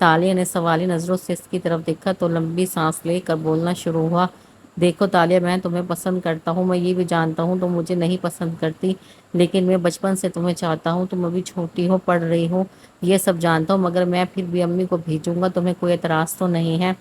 تالیہ نے سوالی نظروں سے اس کی طرف دیکھا تو لمبی سانس لے کر بولنا شروع ہوا۔ دیکھو تالیہ، میں تمہیں پسند کرتا ہوں، میں یہ بھی جانتا ہوں تم مجھے نہیں پسند کرتی، لیکن میں بچپن سے تمہیں چاہتا ہوں، تم ابھی چھوٹی ہو، پڑھ رہی ہو، یہ سب جانتا ہوں، مگر میں پھر بھی امی کو بھیجوں گا، تمہیں کوئی اعتراض تو نہیں ہے؟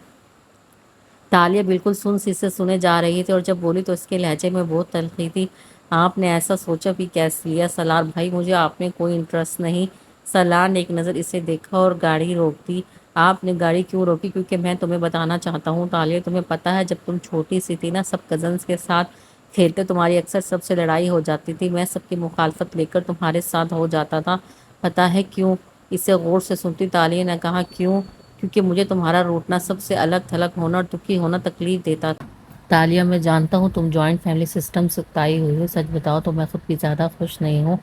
تالیہ بالکل سن سی سے سنے جا رہی تھی اور جب بولی تو اس کے لہجے میں بہت تلخی تھی۔ آپ نے ایسا سوچا بھی کیسے لیا سالار بھائی؟ مجھے آپ میں کوئی انٹرسٹ نہیں۔ سالار نے ایک نظر اسے دیکھا اور گاڑی روک دی۔ آپ نے گاڑی کیوں روکی؟ کیونکہ میں تمہیں بتانا چاہتا ہوں تالیہ، تمہیں پتہ ہے جب تم چھوٹی سی تھی نا، سب کزنس کے ساتھ کھیلتے تمہاری اکثر سب سے لڑائی ہو جاتی تھی، میں سب کی مخالفت لے کر تمہارے ساتھ ہو جاتا تھا، پتہ ہے کیوں؟ اسے غور سے سنتی تالیہ نے کہا، کیوں؟ کیونکہ مجھے تمہارا روٹنا، سب سے الگ تھلگ ہونا اور دکھی ہونا تکلیف دیتا تھا۔ تالیہ، میں جانتا ہوں تم جوائنٹ فیملی سسٹم سے اکتائی ہوئی ہو، سچ بتاؤ تو میں خود بھی زیادہ خوش نہیں ہوں،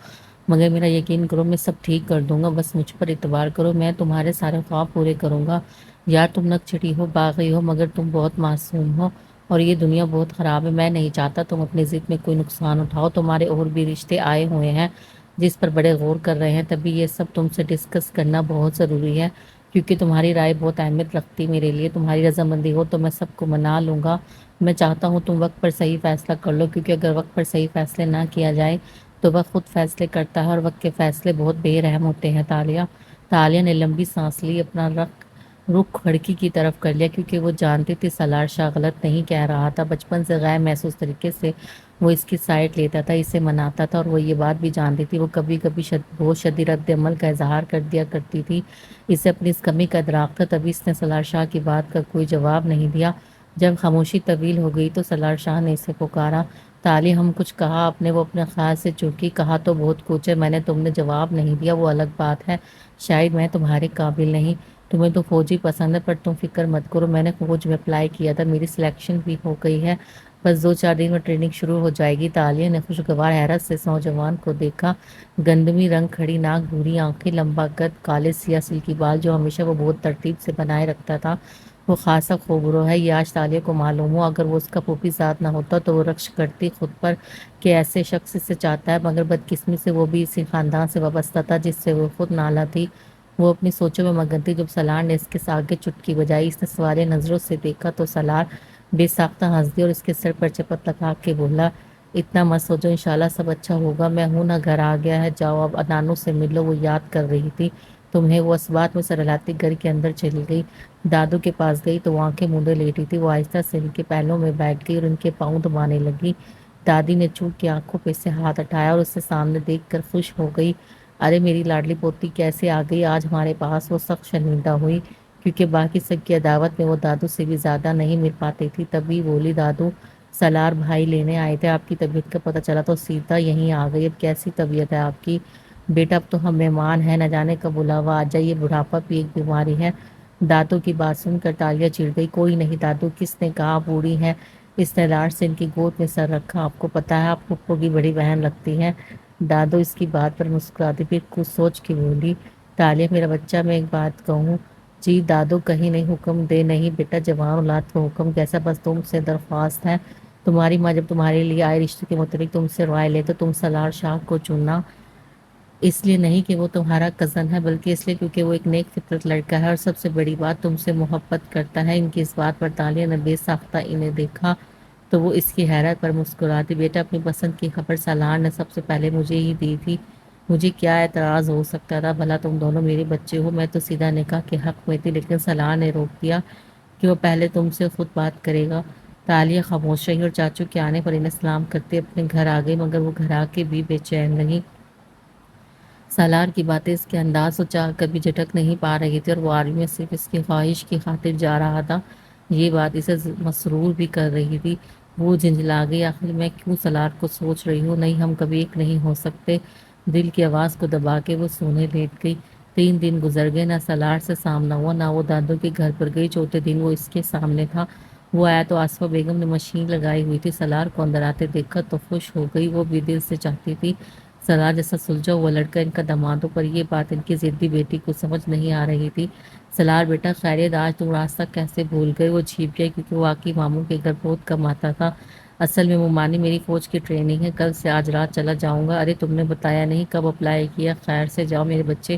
مگر میرا یقین کرو میں سب ٹھیک کر دوں گا، بس مجھ پر اعتبار کرو، میں تمہارے سارے خواب پورے کروں گا۔ یار تم نک چڑی ہو، باغی ہو، مگر تم بہت معصوم ہو، اور یہ دنیا بہت خراب ہے، میں نہیں چاہتا تم اپنی ضد میں کوئی نقصان اٹھاؤ، تمہارے اور بھی رشتے آئے ہوئے ہیں جس پر بڑے غور کر رہے ہیں، تبھی یہ سب تم سے ڈسکس کرنا بہت ضروری ہے، کیونکہ تمہاری رائے بہت اہمیت رکھتی میرے لیے، تمہاری رضامندی ہو تو میں سب کو منا لوں گا، میں چاہتا ہوں تم وقت پر صحیح فیصلہ کر لو، کیونکہ اگر وقت پر صحیح فیصلے نہ کیا جائے تو وقت خود فیصلے کرتا ہے اور وقت کے فیصلے بہت بے رحم ہوتے ہیں۔ تالیہ، تالیہ نے لمبی سانس لی، اپنا رخ کھڑکی کی طرف کر لیا، کیونکہ وہ جانتی تھی سالار شاہ غلط نہیں کہہ رہا تھا، بچپن سے غیر محسوس طریقے سے وہ اس کی سائڈ لیتا تھا، اسے مناتا تھا، اور وہ یہ بات بھی جانتی تھی وہ کبھی کبھی بہت شدید رد عمل کا اظہار کر دیا کرتی تھی، اسے اپنی اس کمی کا ادراک تھا، تبھی اس نے سالار شاہ کی بات کا کوئی جواب نہیں دیا۔ جب خاموشی طویل ہو گئی تو سالار شاہ نے اسے پکارا، تالیہ، ہم کچھ کہا آپ نے؟ وہ اپنے خیال سے چونکی، کہا تو بہت کچھ ہے، میں نے تم نے جواب نہیں دیا، وہ الگ بات ہے، شاید میں تمہارے قابل نہیں، تمہیں تو فوجی پسند ہے، پر تم فکر مت کرو، میں نے فوج میں اپلائی کیا تھا، میری سلیکشن بھی ہو گئی ہے، بس 2-4 دن میں ٹریننگ شروع ہو جائے گی۔ تالیہ نے خوشگوار حیرت سے اس نوجوان کو دیکھا، گندمی رنگ، کھڑی ناک، بھوری آنکھیں، لمبا قد، کالے سیاہ سلکی بال جو ہمیشہ وہ بہت ترتیب سے بنائے رکھتا تھا، وہ خاصا خوبرو ہے، یہ آج تالیہ کو معلوم ہوا، اگر وہ اس کا پھوپھی زاد نہ ہوتا تو وہ رشک کرتی خود پر کہ ایسے شخص سے چاہتا ہے، مگر بدقسمتی سے وہ بھی اسی خاندان سے وابستہ تھا جس سے وہ خود نالا تھی۔ وہ اپنی سوچوں میں مگن تھی جب سالار نے اس کے آگے چٹکی بجائی، اس نے سوالیہ نظروں سے دیکھا تو سالار بے ساختہ ہنس دیا اور اس کے سر پر چپت لگا کے بولا، اتنا مت سوچو، انشاءاللہ سب اچھا ہوگا، میں ہوں نا، گھر آ گیا ہے، جاؤ اب نانو سے مل لو، وہ یاد کر رہی تھی تمہیں۔ وہ اس بات میں سر ہلاتی گھر کے اندر چلی گئی، دادو کے پاس گئی تو وہ آنکھیں موندے لیٹی تھی، وہ آہستہ سے ان کے پہلوں میں بیٹھ گئی اور ان کے پاؤں دبانے لگی، دادی نے چوک کے آنکھوں پہ سے ہاتھ ہٹایا اور اسے سامنے دیکھ کر خوش ہو گئی، ارے میری لاڈلی پوتی کیسے آ گئی آج ہمارے پاس؟ وہ سخت شرمندہ ہوئی، کیونکہ باقی سب کی عداوت میں وہ دادو سے بھی زیادہ نہیں مل پاتی تھی، تبھی بولی، دادو سالار بھائی لینے آئے تھے، آپ کی طبیعت کا پتہ چلا تو سیدھا یہیں آ گئی، اب کیسی طبیعت ہے آپ کی؟ بیٹا اب تو ہم مہمان ہیں، نہ جانے کب بلاوا آ جائے، یہ بڑھاپا بھی ایک بیماری ہے۔ دادو کی بات سن کر تالیہ چڑ گئی، کوئی نہیں دادو، کس نے کہا بوڑھی ہیں؟ اس نے لاڈ سے ان کی گود میں سر رکھا، آپ کو پتہ ہے آپ پھپھو کی بڑی بہن لگتی ہیں۔ دادو اس کی بات پر مسکراتی پھر کچھ سوچ کے بولی، تالیہ میرا بچہ، میں ایک بات کہوں؟ جی دادو، کہیں نہیں، حکم دے۔ نہیں بیٹا، جوان اولاد کا حکم کیسا، بس تم سے درخواست ہے، تمہاری ماں جب تمہارے لیے آئے رشتے کے متعلق تم سے رائے لے تو تم سالار شاہ کو چننا، اس لیے نہیں کہ وہ تمہارا کزن ہے، بلکہ اس لیے کیونکہ وہ ایک نیک فطرت لڑکا ہے اور سب سے بڑی بات تم سے محبت کرتا ہے۔ ان کی اس بات پر تالیہ نے بے ساختہ انہیں دیکھا تو وہ اس کی حیرت پر مسکراتی، بیٹا اپنی پسند کی خبر سالار نے سب سے پہلے مجھے ہی دی تھی، مجھے کیا اعتراض ہو سکتا تھا، بھلا تم دونوں میرے بچے ہو، میں تو سیدھا نکاح کے حق میں تھی، لیکن سالار نے روک دیا کہ وہ پہلے تم سے خود بات کرے گا۔ تالیہ خاموش رہی اور چاچو کے آنے پر انہیں سلام کرتے اپنے گھر آ گئی، مگر وہ گھر آ کے بھی بے چین رہی، سالار کی باتیں اس کے انداز و چال کبھی جھٹک نہیں پا رہی تھی اور وہ آرمی میں صرف اس کی خواہش کی خاطر جا رہا تھا، یہ بات اسے مسرور بھی کر رہی تھی۔ وہ جھنجھلا گئی، آخر میں کیوں سالار کو سوچ رہی ہوں؟ نہیں، ہم کبھی ایک نہیں ہو سکتے۔ دل کی آواز کو دبا کے وہ سونے لیٹ گئی۔ 3 دن گزر گئے، نہ سالار سے سامنا ہوا، نہ وہ دادو کے گھر پر گئی، چوتھے دن وہ اس کے سامنے تھا، وہ آیا تو آصفہ بیگم نے مشین لگائی ہوئی تھی، سالار کو اندر آتے دیکھا تو خوش ہو گئی، وہ بھی دل سے چاہتی تھی سالار جیسا سلجھا ہوا لڑکا ان کا داماد ہو، پر یہ بات ان کی ضدی بیٹی کو سمجھ نہیں آ رہی تھی۔ سالار بیٹا خیریت، آج تم راستہ کیسے بھول گئے؟ وہ جھیپ گیا، کیونکہ وہ واقعی ماموں کے گھر بہت کم آتا تھا، اصل میں ممانی میری فوج کی ٹریننگ ہے، کل سے آج رات چلا جاؤں گا۔ ارے تم نے بتایا نہیں، کب اپلائی کیا؟ خیر سے جاؤ میرے بچے،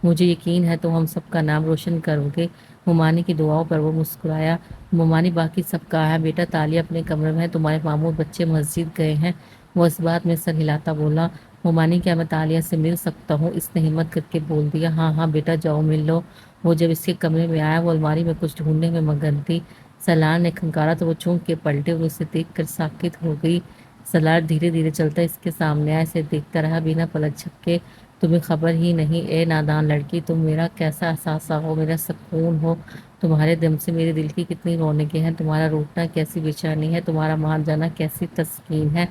مجھے یقین ہے تم ہم سب کا نام روشن کرو گے۔ ممانی کی دعاؤں پر وہ مسکرایا۔ ممانی باقی سب کہا ہے بیٹا تالیہ اپنے کمرے میں ہے، تمہارے ماموں بچے مسجد گئے ہیں۔ وہ اس بات میں سر ہلاتا بولا، ممانی کیا میں تالیہ سے مل سکتا ہوں؟ اس نے ہمت کر کے بول دیا، ہاں ہاں بیٹا جاؤ مل لو۔ وہ جب اس کے کمرے میں آیا وہ الماری میں کچھ ڈھونڈنے میں مگن تھی۔ سلار نے کھنکارا تو وہ چونک کے پلٹے اور اسے دیکھ کر ساکت ہو گئی۔ سلار دھیرے دھیرے چلتا اس کے سامنے آیا، اسے دیکھتا رہا بنا پلک جھپکے۔ تمہیں خبر ہی نہیں اے نادان لڑکی، تم میرا کیسا اثاثہ ہو، میرا سکون ہو۔ تمہارے دم سے میرے دل کی کتنی رونقیں ہیں، تمہارا روٹنا کیسی بےچینی ہے، تمہارا مان جانا کیسی تسکین ہے،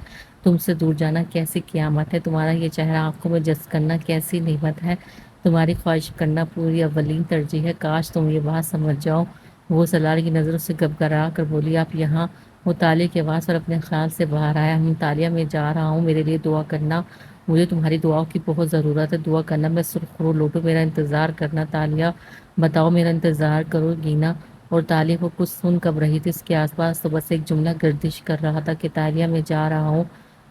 تم سے دور جانا کیسی قیامت ہے، تمہارا یہ چہرہ آنکھوں میں جذب کرنا کیسی نعمت ہے، تمہاری خواہش کرنا پوری اولین ترجیح ہے، کاش تم یہ بات سمجھ جاؤ۔ وہ سلار کی نظروں سے گبگرا کر بولی، آپ یہاں؟ وہ تالیہ کی آواز پر اپنے خیال سے باہر آیا، تالیہ میں جا رہا ہوں، میرے لیے دعا کرنا، مجھے تمہاری دعاؤں کی بہت ضرورت ہے، دعا کرنا، میں سرخرو لوٹوں، میرا انتظار کرنا تالیہ، بتاؤ میرا انتظار کرو گی نا؟ اور تالیہ کو کچھ سن کب رہی تھی، اس کے آس پاس تو بس ایک جملہ گردش کر رہا تھا کہ تالیہ میں جا رہا ہوں۔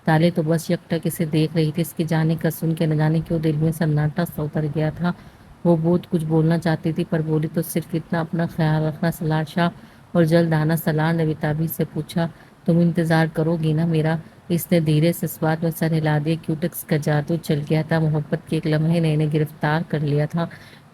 تالیہ تو بس یکٹک اسے دیکھ رہی تھی، اس کے جانے کا سن کے نہ جانے کیوں دل میں سناٹا سا اتر گیا تھا۔ وہ بہت کچھ بولنا چاہتی تھی پر بولی تو صرف اتنا، اپنا خیال رکھنا سلار شاہ۔ اور جلد آنا۔ سلار نے بےتابی سے پوچھا، تم انتظار کرو گی نا میرا؟ اس نے دھیرے سے اس بات میں سر ہلا دیا، کیوٹکس کا جادو چل گیا تھا، محبت کے ایک لمحے نے انہیں گرفتار کر لیا تھا۔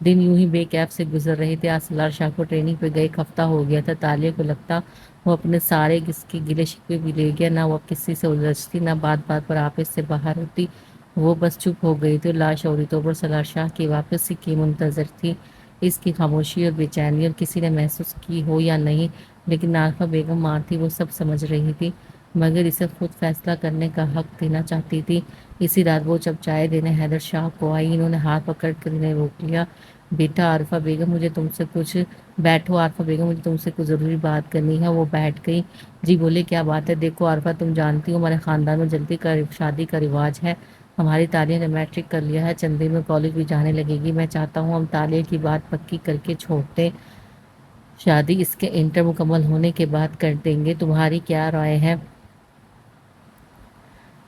دن یوں ہی بے کیف سے گزر رہے تھے۔ آج سلار شاہ کو ٹریننگ پہ گئے ایک ہفتہ ہو گیا تھا۔ تالیہ کو لگتا وہ اپنے سارے گلے شکوے بھی لے گیا، نہ وہ اب کسی سے الجھتی، نہ بات بات پر آپس سے باہر ہوتی۔ وہ بس چپ ہو گئی تھی اور لاشعوری طور پر سلار شاہ کی واپسی کی منتظر تھی۔ اس کی خاموشی اور بے چینی اور کسی نے محسوس کی ہو یا نہیں، لیکن عارفہ بیگم ماں تھی، وہ سب سمجھ رہی تھی، مگر اسے خود فیصلہ کرنے کا حق دینا چاہتی تھی۔ اسی رات وہ جب چائے دینے حیدر شاہ کو آئی، انہوں نے ہاتھ پکڑ کر انہیں روک لیا۔ بیٹا عارفہ بیگم مجھے تم سے کچھ بیٹھو عارفہ بیگم مجھے تم سے کچھ ضروری بات کرنی ہے۔ وہ بیٹھ گئی۔ جی بولے کیا بات ہے؟ دیکھو عارفہ تم جانتی ہو ہمارے خاندان میں جلدی کا شادی کا رواج ہے۔ ہماری تالیہ نے میٹرک کر لیا ہے، چند دن میں کالج بھی جانے لگے گی۔ میں چاہتا ہوں ہم تالیہ کی بات پکی کر کے چھوڑ دیں، شادی اس کے انٹر مکمل ہونے کے بعد کر دیں گے۔ تمہاری کیا رائے ہے؟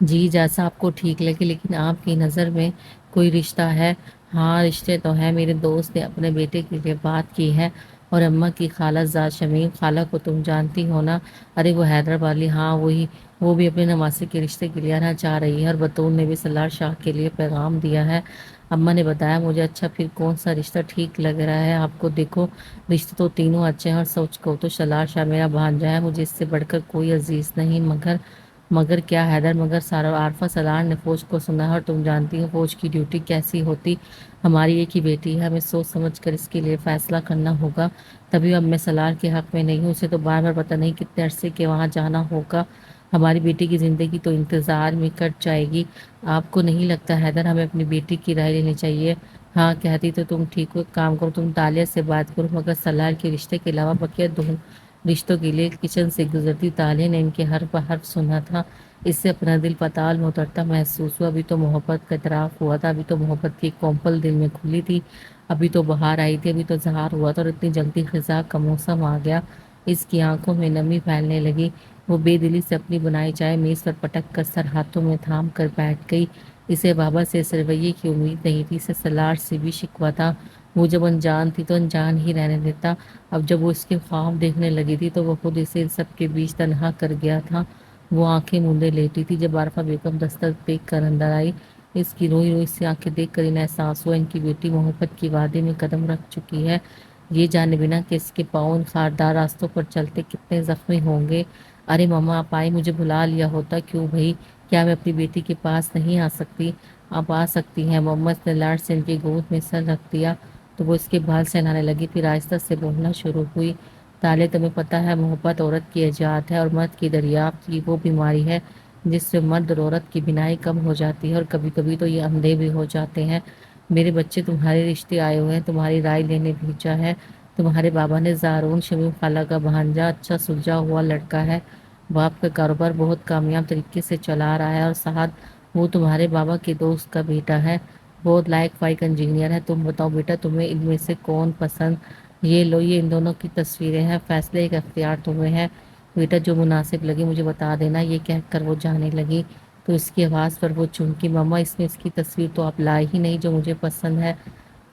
جی جیسا آپ کو ٹھیک لگے، لیکن آپ کی نظر میں کوئی رشتہ ہے؟ ہاں رشتے تو ہیں، میرے دوست نے اپنے بیٹے کے لیے بات کی ہے، اور اماں کی خالہ زاد شمیم خالہ کو تم جانتی ہو نا؟ ارے وہ حیدر والی، ہاں وہی، وہ بھی اپنے نواسے کے رشتے کے لیے آنا چاہ رہی ہے، اور بطول نے بھی سلار شاہ کے لیے پیغام دیا ہے۔ اماں نے بتایا مجھے۔ اچھا پھر کون سا رشتہ ٹھیک لگ رہا ہے آپ کو؟ دیکھو رشتے تو تینوں اچھے ہیں، اور سوچ کو تو سلار شاہ میرا بھانجا ہے، مجھے اس سے بڑھ کر کوئی عزیز نہیں، مگر کیا حیدر؟ مگر سارا عارفہ سلار نے فوج کو سنا ہے، اور تم جانتی ہو فوج کی ڈیوٹی کیسی ہوتی، ہماری ایک ہی بیٹی ہے، ہمیں سوچ سمجھ کر اس کے لیے فیصلہ کرنا ہوگا۔ تبھی اب میں سلار کے حق میں نہیں ہوں، اسے تو بار بار پتہ نہیں کتنے عرصے کے وہاں جانا ہوگا، ہماری بیٹی کی زندگی تو انتظار میں کٹ جائے گی۔ آپ کو نہیں لگتا حیدر ہمیں اپنی بیٹی کی رائے لینی چاہیے؟ ہاں کہتی تو تم ٹھیک ہو، ایک کام کرو تم تالیہ سے بات کرو، مگر سلار کے رشتے کے علاوہ بقیہ دونوں رشتوں کے لیے کچن سے گزرتی تالیہ نے ان کے حرف حرف سنا تھا، اس سے اپنا دل پتال میں اترتا محسوس ہوا۔ ابھی تو محبت کا اعتراف ہوا تھا، ابھی تو محبت کی کومپل دل میں کھلی تھی، ابھی تو بہار آئی تھی، ابھی تو اظہار ہوا تھا، اور اتنی جلدی خزاں کا موسم آ گیا۔ اس کی آنکھوں میں نمی پھیلنے لگی، وہ بے دلی سے اپنی بنائی چائے میز پر پٹک کر سر ہاتھوں میں تھام کر بیٹھ گئی۔ اسے بابا سے اس رویے کی امید نہیں تھی، اسے سلار سے بھی شکوہ تھا، وہ جب انجان تھی تو انجان ہی رہنے دیتا، اب جب وہ اس کے خواب دیکھنے لگی تھی تو وہ خود اسے ان سب کے بیچ تنہا کر گیا تھا۔ وہ آنکھیں مونڈے لیٹی تھی جب عارفہ بیگم دستک دیکھ کر اندر آئی۔ اس کی روئی روئی سی آنکھیں دیکھ کر انہیں احساس ہوا ان کی بیٹی محبت کی وادی میں قدم رکھ چکی ہے، یہ جانے بنا کہ اس کے پاؤں ان خاردار راستوں پر چلتے کتنے زخمی ہوں گے۔ ارے ماما آپ آئی، مجھے بلا لیا ہوتا، کیوں بھئی؟ کیا میں اپنی بیٹی کے پاس نہیں آ سکتی؟ آپ آ سکتی ہیں۔ محمد نے لاڈ سے ان کی گود میں سر رکھ دیا تو وہ اس کے بال سہلانے لگی، پھر آہستہ سے بولنا شروع ہوئی، تالیہ تمہیں پتہ ہے محبت عورت کی ایجاد ہے، اور مرد کی دریافت کی وہ بیماری ہے جس سے مرد اور عورت کی بینائی کم ہو جاتی ہے، اور کبھی کبھی تو یہ اندھے بھی ہو جاتے ہیں۔ میرے بچے تمہارے رشتے آئے ہوئے ہیں، تمہاری رائے لینے بھیجا ہے۔ تمہارے بابا نے زارون شمیم خالہ کا بھانجا اچھا سلجھا ہوا لڑکا ہے، باپ کا کاروبار بہت کامیاب طریقے سے چلا رہا ہے، اور ساتھ وہ تمہارے بابا کے دوست کا بیٹا ہے، بہت لائق فائق انجینئر ہے۔ تم بتاؤ بیٹا تمہیں ان میں سے کون پسند؟ یہ لو یہ ان دونوں کی تصویریں ہیں، فیصلے کا اختیار تمہیں ہے بیٹا، جو مناسب لگے مجھے بتا دینا۔ یہ کہہ کر وہ جانے لگی تو اس کی آواز پر وہ چونکی، ماما اس میں اس کی تصویر تو آپ لائے ہی نہیں جو مجھے پسند ہے۔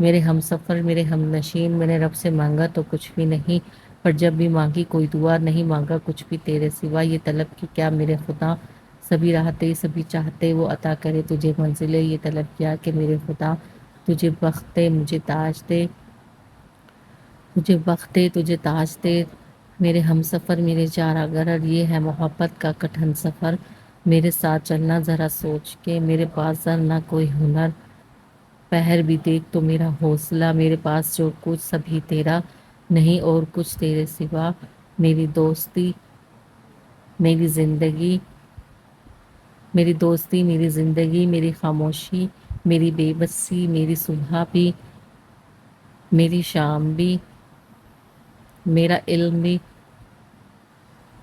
میرے ہم سفر، میرے ہم نشین، میں نے رب سے مانگا تو کچھ بھی نہیں، پر جب بھی مانگی کوئی دعا نہیں، مانگا کچھ بھی تیرے سوا، یہ طلب کی کیا میرے خدا، سبھی راحتے سبھی چاہتے وہ عطا کرے تجھے منزلیں، یہ طلب کیا کہ میرے خدا تجھے بخت دے، مجھے تاج دے، تجھے بخت دے، تجھے تاج دے، میرے ہم سفر، میرے چارہ گر، یہ ہے محبت کا کٹھن سفر، میرے ساتھ چلنا ذرا سوچ کے، میرے پاس نہ کوئی ہنر، پہر بھی دیکھ تو میرا حوصلہ، میرے پاس جو کچھ سبھی تیرا، نہیں اور کچھ تیرے سوا، میری دوستی میری زندگی، میری دوستی میری زندگی، میری خاموشی میری بے بسی، میری صبح بھی میری شام بھی، میرا علم بھی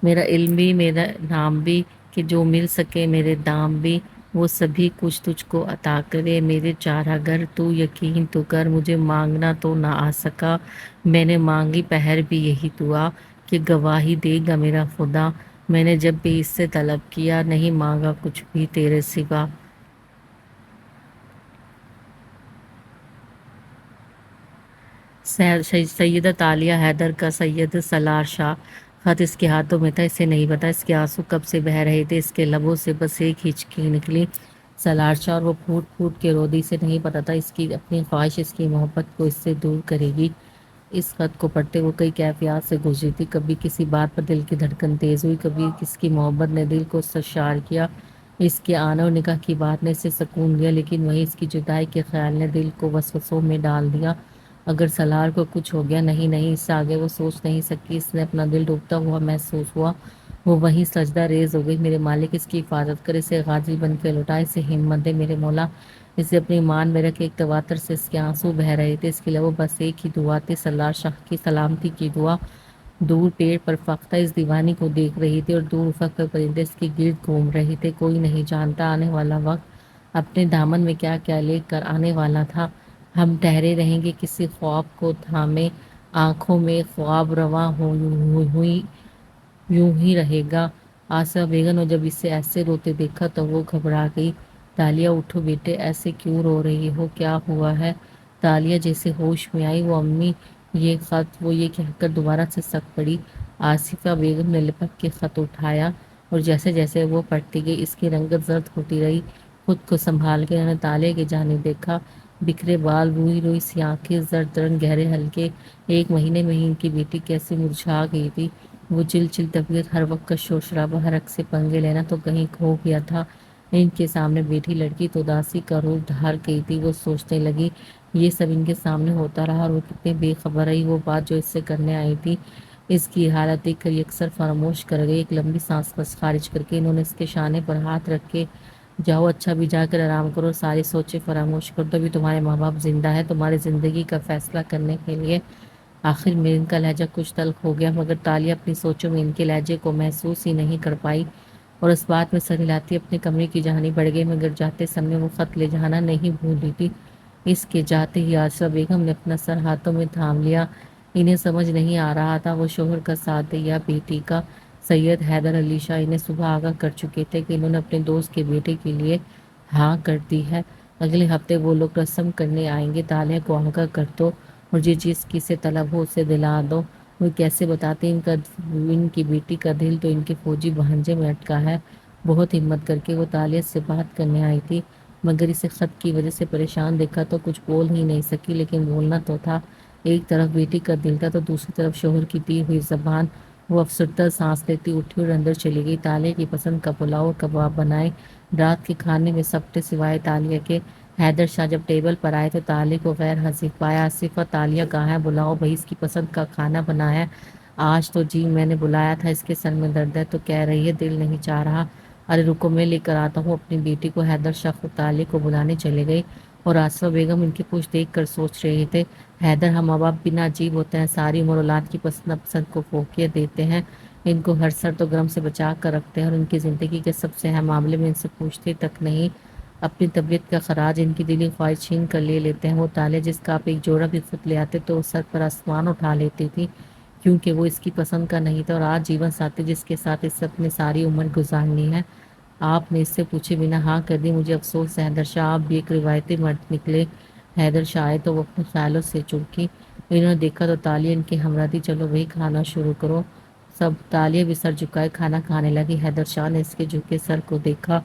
میرا علم بھی، میرا نام بھی، کہ جو مل سکے میرے دام بھی، وہ سبھی کچھ تجھ کو عطا کرے میرے چارہ گر، تو یقین تو کر مجھے مانگنا تو نہ آ سکا، میں نے مانگی پہر بھی یہی دعا، کہ گواہی دے گا میرا خدا، میں نے جب بھی اس سے طلب کیا، نہیں مانگا کچھ بھی تیرے سوا۔ سیدہ عالیہ حیدر کا سید سالار شاہ خط اس کے ہاتھوں میں تھا، اسے نہیں پتا اس کے آنسو کب سے بہہ رہے تھے، اس کے لبوں سے بس ایک ہچکی نکلی، سالار شاہ، اور وہ پھوٹ پھوٹ کے رو دی، اسے نہیں پتا تھا اس کی اپنی خواہش اس کی محبت کو اس سے دور کرے گی۔ اس خط کو پڑھتے وہ کئی کیفیات سے گزری تھی، کبھی کسی بات پر دل کی دھڑکن تیز ہوئی، کبھی کس کی محبت نے دل کو سرشار کیا، اس کے آنے اور نکاح کی بات نے اسے سکون دیا، لیکن وہیں اس کی جدائی کے خیال نے دل کو وسوسوں میں ڈال دیا۔ اگر سالار کو کچھ ہو گیا، نہیں نہیں، اس سے آگے وہ سوچ نہیں سکی، اس نے اپنا دل ڈوبتا ہوا محسوس ہوا، وہ وہیں سجدہ ریز ہو گئی، میرے مالک اس کی حفاظت کر، اسے غازی بن کے لوٹا، اسے ہمت دے میرے مولا، اسے اپنی مان میں رکھ، ایک تواتر سے اس کے آنسو بہہ رہے تھے، اس کے لبوں بس ایک ہی دعا تھی، سالار شاہ کی سلامتی کی دعا۔ دور پیڑ پر فاختہ اس دیوانی کو دیکھ رہی تھی، اور دور افق پر پرندے اس کے گرد گھوم رہے تھے، کوئی نہیں جانتا آنے والا وقت اپنے دامن میں کیا کیا لے کر آنے والا تھا، ہم ٹھہرے رہیں گے کسی خواب کو تھامے، آنکھوں میں خواب رواں یوں ہی رہے گا۔ آسیہ بیگم نے جب اسے ایسے روتے دیکھا تو وہ گھبرا گئی، تالیہ اٹھو بیٹے، ایسے کیوں رو رہی ہو، کیا ہوا ہے؟ تالیہ جیسے ہوش میں آئی، وہ امی یہ خط، وہ یہ کہہ کر دوبارہ سے سک پڑی۔ آصفیہ بیگم نے لپک کے خط اٹھایا، اور جیسے جیسے وہ پڑھتی گئی اس کی رنگت زرد ہوتی رہی، خود کو سنبھال کے انہوں نے تالیہ کی جانب دیکھا، بکھرے بال، روئی روئی سی آنکھیں، زرد رنگ، گہرے حلقے، ایک مہینے میں ہی ان کی بیٹی کیسے مرجھا گئی تھی، وہ چل چل طبیعت، ہر وقت کا شور شرابہ، ہر ایک سے پنگے لینا تو کہیں کھو گیا تھا، ان کے سامنے بیٹھی لڑکی تو اداسی کا روپ دھار گئی تھی، وہ سوچنے لگی یہ سب ان کے سامنے ہوتا رہا اور وہ کتنی بے خبر رہی، وہ بات جو اس سے کرنے آئی تھی، اس کی حالت دیکھ کر یہ اکثر فراموش کر گئی، ایک لمبی سانس بس خارج کر کے انہوں نے اس کے شانے پر ہاتھ رکھ کے، جاؤ اچھا بھی جا کر آرام کرو، ساری سوچیں فراموش کر دو، ابھی تمہارے ماں باپ زندہ ہے تمہاری زندگی کا فیصلہ کرنے کے لیے۔ آخر میں ان کا لہجہ کچھ تلخ ہو گیا، مگر تالیہ اپنی سوچوں میں ان کے لہجے کو محسوس ہی نہیں کر پائی، اور اس بات میں سر ہلاتی اپنے کمرے کی جانب بڑھ گئی، مگر جاتے سمے وہ خط لے جانا نہیں بھولی تھی۔ اس کے جاتے ہی آصفیہ بیگم نے اپنا سر ہاتھوں میں تھام لیا، انہیں سمجھ نہیں آ رہا تھا وہ شوہر کا ساتھ دے یا بیٹی کا۔ سید حیدر علی شاہ انہیں صبح آگاہ کر چکے تھے کہ انہوں نے اپنے دوست کے بیٹے کے لیے ہاں کر دی ہے، اگلے ہفتے وہ لوگ رسم کرنے آئیں گے، تالیہ کو آگاہ کر دو، اور جس چیز کی سے طلب ہو اسے دلا دو۔ وہ کیسے بتاتے ان کی بیٹی کا دل تو ان کے فوجی بھانجے میں اٹکا ہے۔ بہت ہمت کر کے وہ تالیہ سے بات کرنے آئی تھی، مگر اسے خط کی وجہ سے پریشان دیکھا تو کچھ بول ہی نہیں سکی، لیکن بولنا تو تھا، ایک طرف بیٹی کا دل تھا تو دوسری طرف شوہر کی دی ہوئی زبان۔ وہ افسردہ سانس لیتی اٹھی اور اندر چلی گئی، تالیہ کی پسند کا پلاؤ اور کباب بنائے، رات کے کھانے میں سب نے سوائے تالیہ کے۔ حیدر شاہ جب ٹیبل پر آئے تو تالیہ کو غیر حاضر پایا۔ آصفہ، تالیہ کہاں ہے؟ بلاؤ بھائی، اس کی پسند کا کھانا بنا ہے۔ آج تو جی میں نے بلایا تھا، اس کے سر میں درد ہے تو کہہ رہی ہے دل نہیں چاہ رہا۔ ارے رکو میں لے کر آتا ہوں اپنی بیٹی کو۔ حیدر شاہ خود تالیہ کو بلانے چلے گئے، اور آصفیہ بیگم ان کی پوچھ دیکھ کر سوچ رہے تھے، حیدر ہم ماں باپ بنا عجیب ہوتے ہیں، ساری عمر اولاد کی پسند ناپسند کو فوقیت دیتے ہیں، ان کو ہر سرد و گرم سے بچا کر رکھتے ہیں، اور ان کی زندگی کے سب سے اہم معاملے میں ان سے پوچھتے تک نہیں، اپنی طبیعت کا خراج ان کی دلی خواہش چھین کر لے لیتے ہیں۔ وہ تالیہ جس کا آپ ایک جوڑا بھی خود لے آتے تو سر پر آسمان اٹھا لیتی تھی، کیونکہ وہ اس کی پسند کا نہیں تھا، اور آج جیون ساتھی جس کے ساتھ اس نے ساری عمر گزارنی ہے، آپ نے اس سے پوچھے بنا ہاں کر دی۔ مجھے افسوس ہے حیدر شاہ، آپ بھی ایک روایتی مرد نکلے حیدر شاہ آئے تو وہ اپنے خیالوں سے چونکی انہوں نے دیکھا تو تالیہ ان کے ہمراہ دی، چلو وہی کھانا شروع کرو۔ سب تالیہ بھی سر جھکائے کھانا کھانے لگی۔ حیدر شاہ نے اس کے جھکے سر کو دیکھا،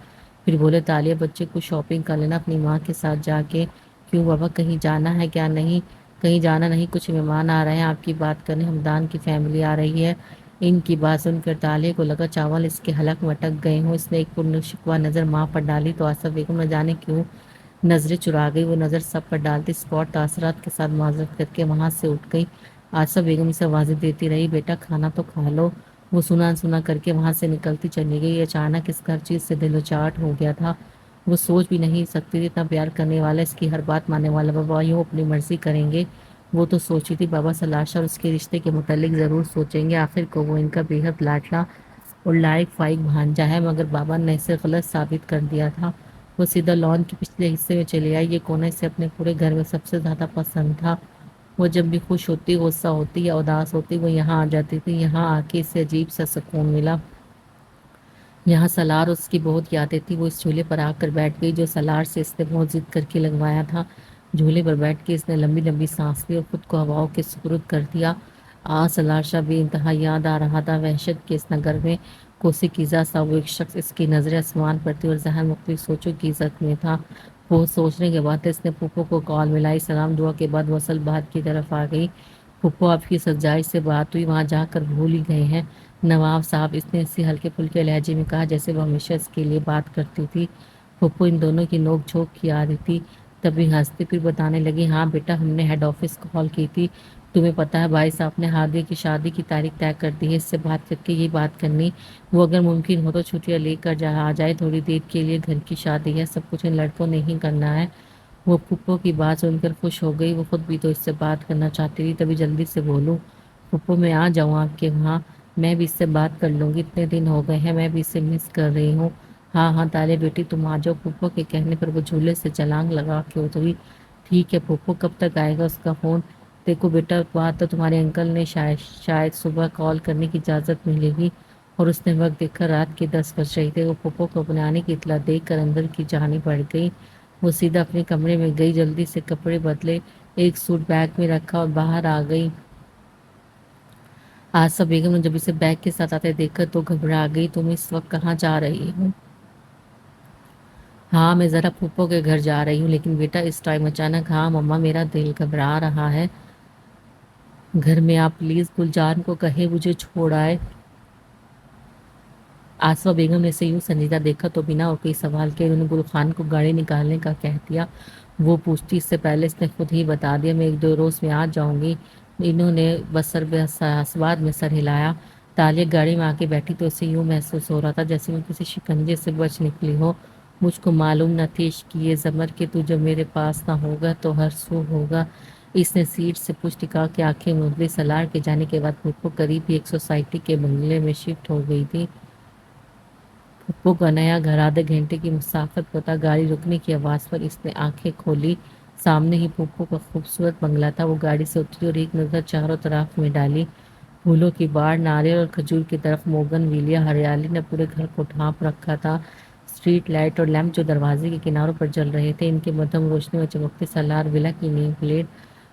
پھر بولے تالیہ بچے کو شاپنگ کر لینا اپنی ماں کے ساتھ جا کے۔ کیوں بابا کہیں جانا ہے کیا؟ نہیں کہیں جانا نہیں، کچھ مہمان آ رہے ہیں آپ کی بات کرنے، ہمدان کی فیملی آ رہی ہے۔ ان کی بات سن کر تالیہ کو لگا چاول اس کے حلق میں اٹک گئے ہوں۔ اس نے ایک پرشکوہ نظر ماں پر ڈالی تو آصف بیگم نہ جانے کیوں نظریں چرا گئی۔ وہ نظر سب پر ڈالتی اسپاٹ تاثرات کے ساتھ معذرت کر کے وہاں سے اٹھ گئی۔ آصف بیگم اسے آوازیں دیتی رہی، بیٹا کھانا تو کھا لو۔ وہ سنا سنا کر کے وہاں سے نکلتی چلی گئی۔ اچانک اس کا ہر چیز سے دل اچاٹ ہو گیا تھا۔ وہ سوچ بھی نہیں سکتی تھی اتنا پیار کرنے والا، اس کی ہر بات ماننے والا بابا یوں اپنی مرضی کریں گے۔ وہ تو سوچی تھی بابا سلاشا اور اس کے رشتے کے متعلق ضرور سوچیں گے، آخر کو وہ ان کا بے حد لاڈلا اور لائق فائق بھانجا ہے، مگر بابا نے اسے غلط ثابت کر دیا تھا۔ وہ سیدھا لان کے پچھلے حصے میں چلی آئی۔ یہ کونا اسے اپنے پورے گھر میں سب سے زیادہ پسند تھا۔ وہ جب بھی خوش ہوتی، غصہ ہوتی یا اداس ہوتی وہ یہاں آ جاتی تھی۔ یہاں آ کے اسے عجیب سا سکون ملا۔ یہاں سالار اس کی بہت یادیں تھی۔ وہ اس جھولے پر آ کر بیٹھ گئی جو سالار سے اس نے بہت ضد کر کے لگوایا تھا۔ جھولے پر بیٹھ کے اس نے لمبی لمبی سانس لی اور خود کو ہواؤں کے سپرد کر دیا۔ سالار شاہ بے انتہا یاد آ رہا تھا۔ وحشت کے اس نگر میں کوسی قزح سا وہ ایک شخص، اس کی نظریں آسمان پر تھی اور ذہن مختلف سوچوں کی زد میں تھا۔ بہت سوچنے کے بعد اس نے پھوپھو کو کال ملائی۔ سلام دعا کے بعد وہ اصل بات کی طرف آ گئی۔ پھوپھو آپ کی سجائی سے بات ہوئی، وہاں جا کر بھول ہی گئے ہیں نواب صاحب، اس نے اسی ہلکے پھلکے لہجے میں کہا جیسے وہ ہمیشہ اس کے لیے بات کرتی تھی۔ پھوپھو ان دونوں کی نوک جھونک کی آ رہی تھی، تبھی ہنستی پھر بتانے لگی، ہاں بیٹا ہم نے ہیڈ آفس کال کی تھی، تمہیں پتہ ہے بھائی صاحب نے ہادیہ کی شادی کی تاریخ طے کر دی ہے، اس سے بات کر کے یہی بات کرنی، وہ اگر ممکن ہو تو چھٹیاں لے کر آ جائے تھوڑی دیر کے لیے، گھر کی شادی ہے، سب کچھ ان لڑکوں نے ہی کرنا ہے۔ وہ پھوپھو کی بات سن کر خوش ہو گئی، وہ خود بھی تو اس سے بات کرنا چاہتی تھی، تبھی جلدی سے بولوں پھوپھو میں آ جاؤں آپ کے وہاں، میں بھی اس سے بات کر لوں گی، اتنے دن ہو گئے ہیں میں بھی اسے مس کر رہی ہوں۔ ہاں ہاں تالیہ بیٹی تم آ جاؤ۔ پھوپھو کے کہنے پر وہ جھولے سے چھلانگ لگا کے اتری۔ ٹھیک ہے پھوپھو، کب تک آئے گا اس کا فون؟ دیکھو بیٹا بات تو تمہارے انکل نے شاید صبح کال کرنے کی اجازت ملے گی، اور اس نے وقت دیکھا رات کے 10 بج رہے تھے۔ وہ پھوپھو کو اپنے آنے کی اطلاع دے کر اندر کی جانب بڑھ گئی۔ وہ سیدھا اپنے کمرے میں گئی، جلدی سے کپڑے بدلے، ایک سوٹ بیگ میں رکھا اور باہر آ گئی۔ آصف بیگم نے جب اسے بیگ کے ساتھ آتے دیکھا تو گھبرا گئی، تم اس وقت کہاں جا رہی ہو؟ ہاں میں ذرا پھوپھو کے گھر جا رہی ہوں، لیکن بیٹا اس ٹائم اچانک؟ ہاں مما میرا دل گھبرا رہا ہے گھر میں، آپ پلیز گلجان کو کہیں مجھے چھوڑ آئے۔ آسفا بیگم نے اسے یوں سنجیدہ دیکھا تو بنا اور کوئی سوال کے انہوں نے گل خان کو گاڑی نکالنے کا کہہ دیا۔ وہ پوچھتی اس سے پہلے اس نے خود ہی بتا دیا، میں 1-2 روز میں آ جاؤں گی۔ انہوں نے بسر بسواد میں سر ہلایا۔ تالیہ گاڑی میں آ کے بیٹھی تو اسے یوں محسوس ہو رہا تھا جیسے وہ کسی شکنجے سے بچ نکلی ہو۔ مجھ کو معلوم نہ تھی عشق کی یہ زمر کہ تو جب میرے پاس نہ ہوگا تو ہر سو ہوگا۔ اس نے سیٹ سے پشت ٹکا کے آنکھیں موند لی۔ سالار کے جانے کے بعد پھوپھو قریب ہی ایک سوسائٹی کے بنگلے میں شفٹ ہو گئی تھی۔ پھوپھو کا نیا گھر آدھے گھنٹے کی مسافت پر تھا۔ گاڑی رکنے کی آواز پر اس نے آنکھیں کھولی۔ سامنے ہی پھوپھو کا خوبصورت بنگلہ تھا۔ وہ گاڑی سے اتری اور ایک نظر چاروں طرف میں ڈالی۔ پھولوں کی باڑ، ناریل اور کھجور کی طرف موگن ویلیا، ہریالی نے پورے گھر کو ڈھانپ رکھا تھا۔ اسٹریٹ لائٹ اور لیمپ جو دروازے کے کناروں پر جل رہے تھے، ان کے مدھم روشنی میں چمکتی سالار ولا کی نیم پلیٹ۔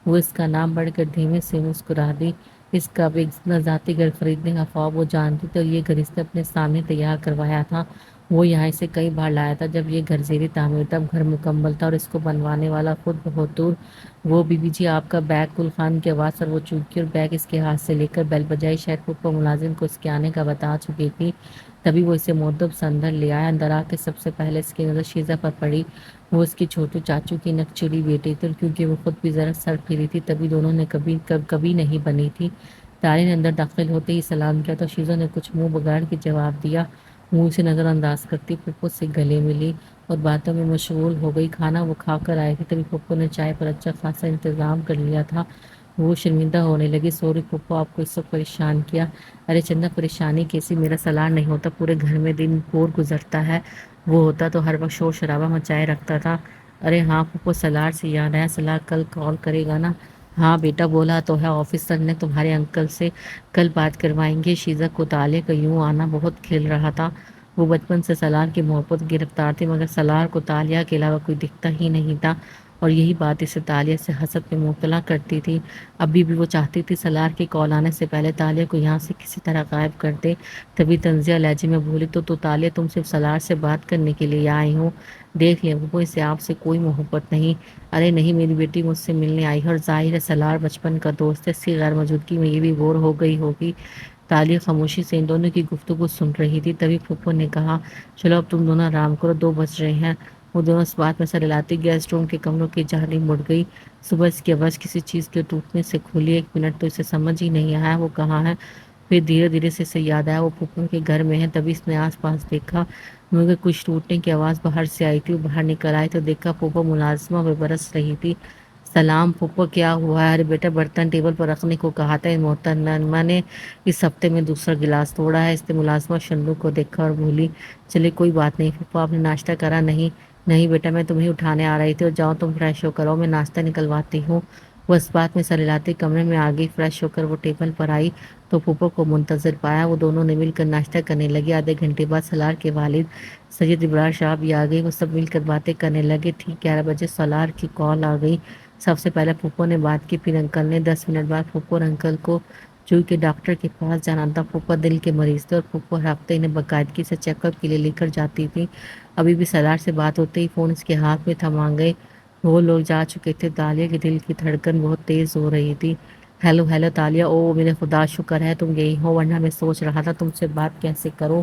وہ اس کا نام پڑھ کر دھیمے سے مسکرا دی۔ اس کا اب ایک ذاتی گھر خریدنے کا خواب وہ جانتی تھی، اور یہ گھر اس نے اپنے سامنے تیار کروایا تھا۔ وہ یہاں اسے کئی بار لایا تھا جب یہ گھر زیر تعمیر تھا۔ اب گھر مکمل تھا اور اس کو بنوانے والا خود بہت دور۔ وہ بی بی جی آپ کا بیگ، گل خان کی آواز پر وہ چونکی اور بیگ اس کے ہاتھ سے لے کر بیل بجائی۔ شاید پھوپھو ملازم کو اس کے آنے کا بتا چکی تھی، تبھی وہ اسے مؤدب سے اندر لے آیا۔ اندر آ کے سب سے پہلے اس کی نظر شیزا پر پڑی۔ وہ اس کی چھوٹو چاچو کی نکچڑی بیٹی تھی، اور کیونکہ وہ خود بھی ذرا سر پھری تھی تبھی دونوں نے کبھی نہیں بنی تھی۔ تالی نے اندر داخل ہوتے ہی سلام کیا تو شیزا نے کچھ منہ بگاڑ کے جواب دیا۔ منہ سے نظر انداز کرتی پھوپھو سے گلے ملی اور باتوں میں مشغول ہو گئی۔ کھانا وہ کھا کر آئی تھی تبھی پھوپھو نے چائے پر اچھا خاصا انتظام کر لیا تھا۔ وہ شرمندہ ہونے لگی، سوری پھوپھو آپ کو اس وقت پریشان کیا۔ ارے چندہ پریشانی کیسی، میرا سالار نہیں ہوتا پورے گھر میں دن بور گزرتا ہے، وہ ہوتا تو ہر وقت شور شرابہ مچائے رکھتا تھا۔ ارے ہاں پھوپھو سالار سے یاد آیا، سالار کل کال کرے گا نا؟ ہاں بیٹا بولا تو ہے، آفیسر نے تمہارے انکل سے کل بات کروائیں گے۔ شیزا کو تالیہ کا یوں آنا بہت کھل رہا تھا۔ وہ بچپن سے سالار کی محبت گرفتار تھی، مگر سالار کو تالیہ کے علاوہ کوئی دکھتا ہی نہیں تھا۔ اور یہی بات اسے تالیہ سے حسد میں مبتلا کرتی تھی۔ ابھی بھی وہ چاہتی تھی سلار کے کال آنے سے پہلے تالیہ کو یہاں سے کسی طرح غائب کر دے۔ تبھی تنزیہ لہجے میں بولی تو تالیہ تم صرف سلار سے بات کرنے کے لیے آئی ہوں؟ دیکھ لیں وہ اسے آپ سے کوئی محبت نہیں۔ ارے نہیں، میری بیٹی مجھ سے ملنے آئی ہے اور ظاہر ہے سلار بچپن کا دوست ہے، اس کی غیر موجودگی میں یہ بھی بور ہو گئی ہوگی۔ تالیہ خاموشی سے ان دونوں کی گفتگو سن رہی تھی، تبھی پھوپھو نے کہا چلو اب تم دونوں آرام کرو، 2 بج رہے ہیں۔ وہ دونوں اس بات میں سر ہلاتی گیسٹ روم کے کمروں کی جانب مڑ گئی۔ صبح اس کی آواز کسی چیز کے ٹوٹنے سے کھلی، 1 منٹ تو اسے سمجھ ہی نہیں آیا وہ کہاں ہے۔ پھر دھیرے دھیرے سے اسے یاد آیا وہ پھوپھو کے گھر میں ہے، تبھی اس نے آس پاس دیکھا مگر کچھ ٹوٹنے کی آواز باہر سے آئی تھی۔ وہ باہر نکل آئی تو دیکھا پھوپھو ملازمہ پہ برس رہی تھی۔ سلام پھوپھو، کیا ہوا ہے؟ ارے بیٹا برتن ٹیبل پر رکھنے کو کہا تھا، ان محترمہ نے اس ہفتے میں دوسرا گلاس توڑا ہے۔ اس نے ملازمہ شنو کو دیکھا اور بولی چلے کوئی بات نہیں پھوپھو، آپ نے ناشتہ کرا نہیں؟ نہیں بیٹا میں تمہیں اٹھانے آ رہی تھی، اور جاؤ تم فریش ہو کر آؤ، میں ناشتہ نکلواتی ہوں۔ وہ اس بات میں سر ہلاتے کمرے میں آ گئی۔ فریش ہو کر وہ ٹیبل پر آئی تو پھوپھو کو منتظر پایا۔ وہ دونوں نے مل کر ناشتہ کرنے لگے۔ آدھے گھنٹے بعد سلار کے والد سید ابرار شاہ بھی آ گئے۔ وہ سب مل کر باتیں کرنے لگے۔ ٹھیک 11 بجے سلار کی کال آ گئی۔ سب سے پہلے پھوپھو نے بات کی، پھر انکل نے۔ 10 منٹ بعد پھوپھو اور انکل کو چوئی کے ڈاکٹر کے پاس جانا تھا۔ پھوپھو دل کے مریض تھے اور پھوپھو ہر ہفتے انہیں باقاعدگی سے چیک اپ کے لیے لے کر جاتی تھی۔ ابھی بھی سلار سے بات ہوتے ہی فون اس کے ہاتھ میں تھما گئے۔ وہ لوگ جا چکے تھے۔ تالیہ کے دل کی دھڑکن بہت تیز ہو رہی تھی۔ ہیلو ہیلو تالیہ، او میرے خدا شکر ہے تم یہی ہو، ورنہ میں سوچ رہا تھا تم سے بات کیسے کروں۔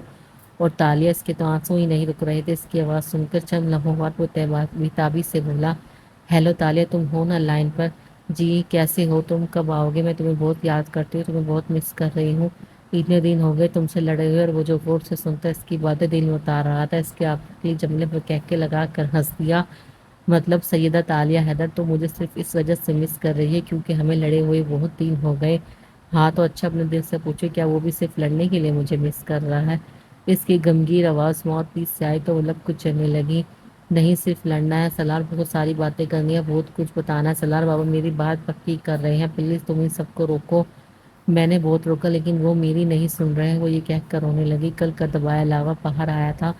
اور تالیہ، اس کے تو آنسو ہی نہیں رک رہے تھے۔ اس کی آواز سن کر چند لمحوں بعد وہ بیتابی سے بولا ہیلو تالیہ، تم ہو نا لائن پر؟ جی کیسے ہو تم، کب آؤ گے؟ میں تمہیں بہت یاد کرتی ہوں، تمہیں بہت مس کر رہی ہوں۔ اتنے دن ہو گئے تم سے لڑے ہوئے۔ اور وہ جو غور سے سنتا اس کی باتیں دل میں اتار رہا تھا۔ اس کے آخری جملے پر کہکے لگا کر ہنس دیا۔ مطلب سیدہ تالیہ حیدر تو مجھے صرف اس وجہ سے مس کر رہی ہے کیونکہ ہمیں لڑے ہوئے بہت دن ہو گئے؟ ہاں تو اچھا، اپنے دل سے پوچھو کیا وہ بھی صرف لڑنے کے لیے مجھے مس کر رہا ہے؟ اس کی گمگیر آواز موت پیس سے آئی تو وہ لب کچلنے لگی۔ نہیں صرف لڑنا ہے سلار، بہت ساری باتیں کرنی ہے، بہت کچھ بتانا ہے سلار۔ بابا میری بات پکی کر رہے ہیں، پلیز تم ان سب کو روکو۔ میں نے بہت روکا لیکن وہ میری نہیں سن رہے۔ وہ یہ کہہ کر رونے لگی۔ کل کا دبایا لاوا باہر آیا تھا۔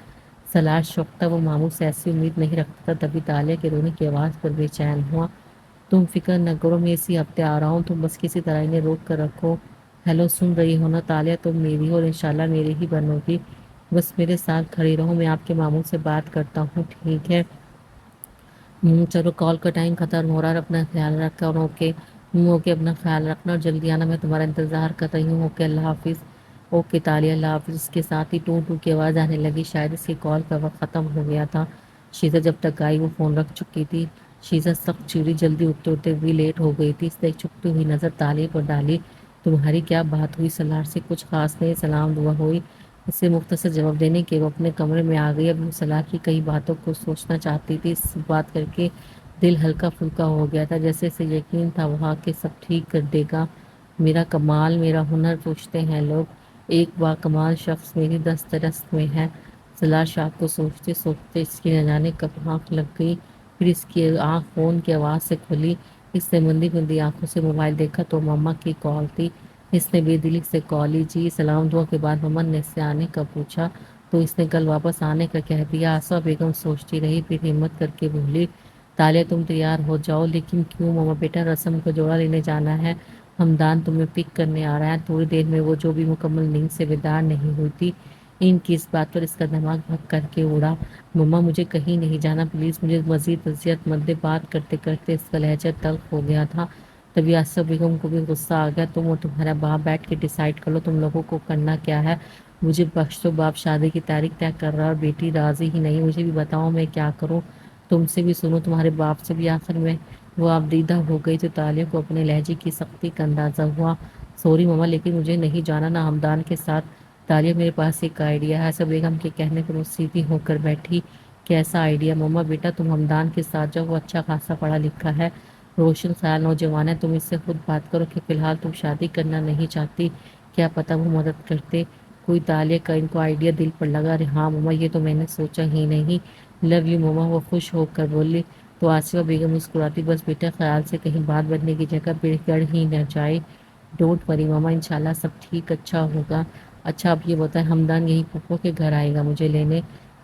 سلار شوق تھا، وہ ماموں سے ایسی امید نہیں رکھتا تھا، تبھی تالیہ کے رونے کی آواز پر بے چین ہوا۔ تم فکر نہ کرو، میں اسی ہفتے آ رہا ہوں، تم بس کسی طرح انہیں روک کر رکھو۔ ہیلو سن رہی ہو نا تالیہ، تم میری ہو اور انشاءاللہ میری ہی بنو گی۔ بس میرے ساتھ کھڑی رہو، میں آپ کے ماموں سے بات کرتا ہوں، ٹھیک ہے؟ چلو کال کا ٹائم ختم ہو رہا ہے، اپنا خیال رکھا اور اوکے۔ اوکے اپنا خیال رکھنا اور جلدی آنا، میں تمہارا انتظار کر رہی ہوں۔ اوکے اللہ حافظ۔ اوکے تالیہ اللہ حافظ۔ اس کے ساتھ ہی ٹو ٹو کی آواز آنے لگی، شاید اس کی کال کا وقت ختم ہو گیا تھا۔ شیزا جب تک آئی وہ فون رکھ چکی تھی۔ شیزا سخت چیری، جلدی اٹھتے اٹھتے ہوئی لیٹ ہو گئی تھی۔ اس نے ایک چھپتی ہوئی نظر تالیہ پر ڈالی۔ تمہاری کیا بات ہوئی سلار سے؟ کچھ خاص نہیں، سلام دعا ہوئی۔ اس سے مختصر جواب دینے کے وہ اپنے کمرے میں آ گئی۔ اب وہ سلار کی کئی باتوں کو سوچنا چاہتی تھی۔ اس بات کر کے دل ہلکا پھلکا ہو گیا تھا، جیسے اسے یقین تھا وہاں کے سب ٹھیک کر دے گا۔ میرا کمال، میرا ہنر پوچھتے ہیں لوگ، ایک باکمال شخص میری دست رست میں ہے۔ سلار شاہ کو سوچتے سوچتے اس کی نہ جانے کب آنکھ لگ گئی، پھر اس کی آنکھ فون کی آواز سے کھلی۔ اس نے مندی مندی آنکھوں سے موبائل دیکھا تو مما کی کال تھی۔ اس نے بے دلی سے کال لی۔ جی سلام دعا کے بعد مما نے اس سے آنے کا پوچھا تو اس نے کل واپس آنے کا کہہ دیا۔ آسا بیگم سوچتی رہی، پھر ہمت کر کے بولی تالیہ تم تیار ہو جاؤ۔ لیکن کیوں مما بیٹا؟ رسم کا جوڑا لینے جانا ہے، ہمدان تمہیں پک کرنے آ رہا ہے تھوڑی دیر میں۔ وہ جو بھی مکمل نیند سے بیدار نہیں ہوئی تھی، ان کی اس بات پر اس کا دماغ بھگ کر کے اڑا۔ مما مجھے کہیں نہیں جانا پلیز، مجھے مزید اذیت مت دے۔ بات کرتے کرتے اس کا لہجہ تلخ ہو گیا تھا۔ تبھی آصفہ بیگم کو بھی غصہ آ گیا۔ تم اور تمہارا باپ بیٹھ کے ڈیسائیڈ کر لو تم لوگوں کو کرنا کیا ہے۔ مجھے بخش دو، باپ شادی کی تاریخ طے کر رہا ہے اور بیٹی راضی ہی نہیں۔ مجھے بھی بتاؤ میں کیا کروں؟ تم سے بھی سنوں، تمہارے باپ سے بھی۔ آخر میں وہ آپ دیدہ ہو گئی تو تالیہ کو اپنے لہجے کی سختی کا اندازہ ہوا۔ سوری مما لیکن مجھے نہیں جانا، نہ ہمدان کے ساتھ۔ تالیہ میرے پاس ایک آئیڈیا ہے۔ آصفہ بیگم کے کہنے پر وہ سیدھی ہو کر بیٹھی۔ کیسا آئیڈیا؟ مما بیٹا تم ہمدان کے ساتھ جاؤ، وہ اچھا خاصا پڑھا لکھا ہے، روشن خیال نوجوان ہے، تم اس سے خود بات کرو کہ فی الحال تم شادی کرنا نہیں چاہتی، کیا پتہ وہ مدد کرتے کوئی۔ تالیہ کا ان کو آئیڈیا دل پر لگا۔ ارے ہاں مما، یہ تو میں نے سوچا ہی نہیں۔ لو یو مما، وہ خوش ہو کر بولی تو آصفہ بیگم مسکراتی۔ بس بیٹا خیال سے کہیں بات بننے کی جگہ بگڑ ہی نہ جائے۔ ڈونٹ وری مما، انشاءاللہ سب ٹھیک اچھا ہوگا۔ اچھا اب یہ بتائیں، ہمدان یہی پھوپھو کے گھر آئے گا مجھے لینے؟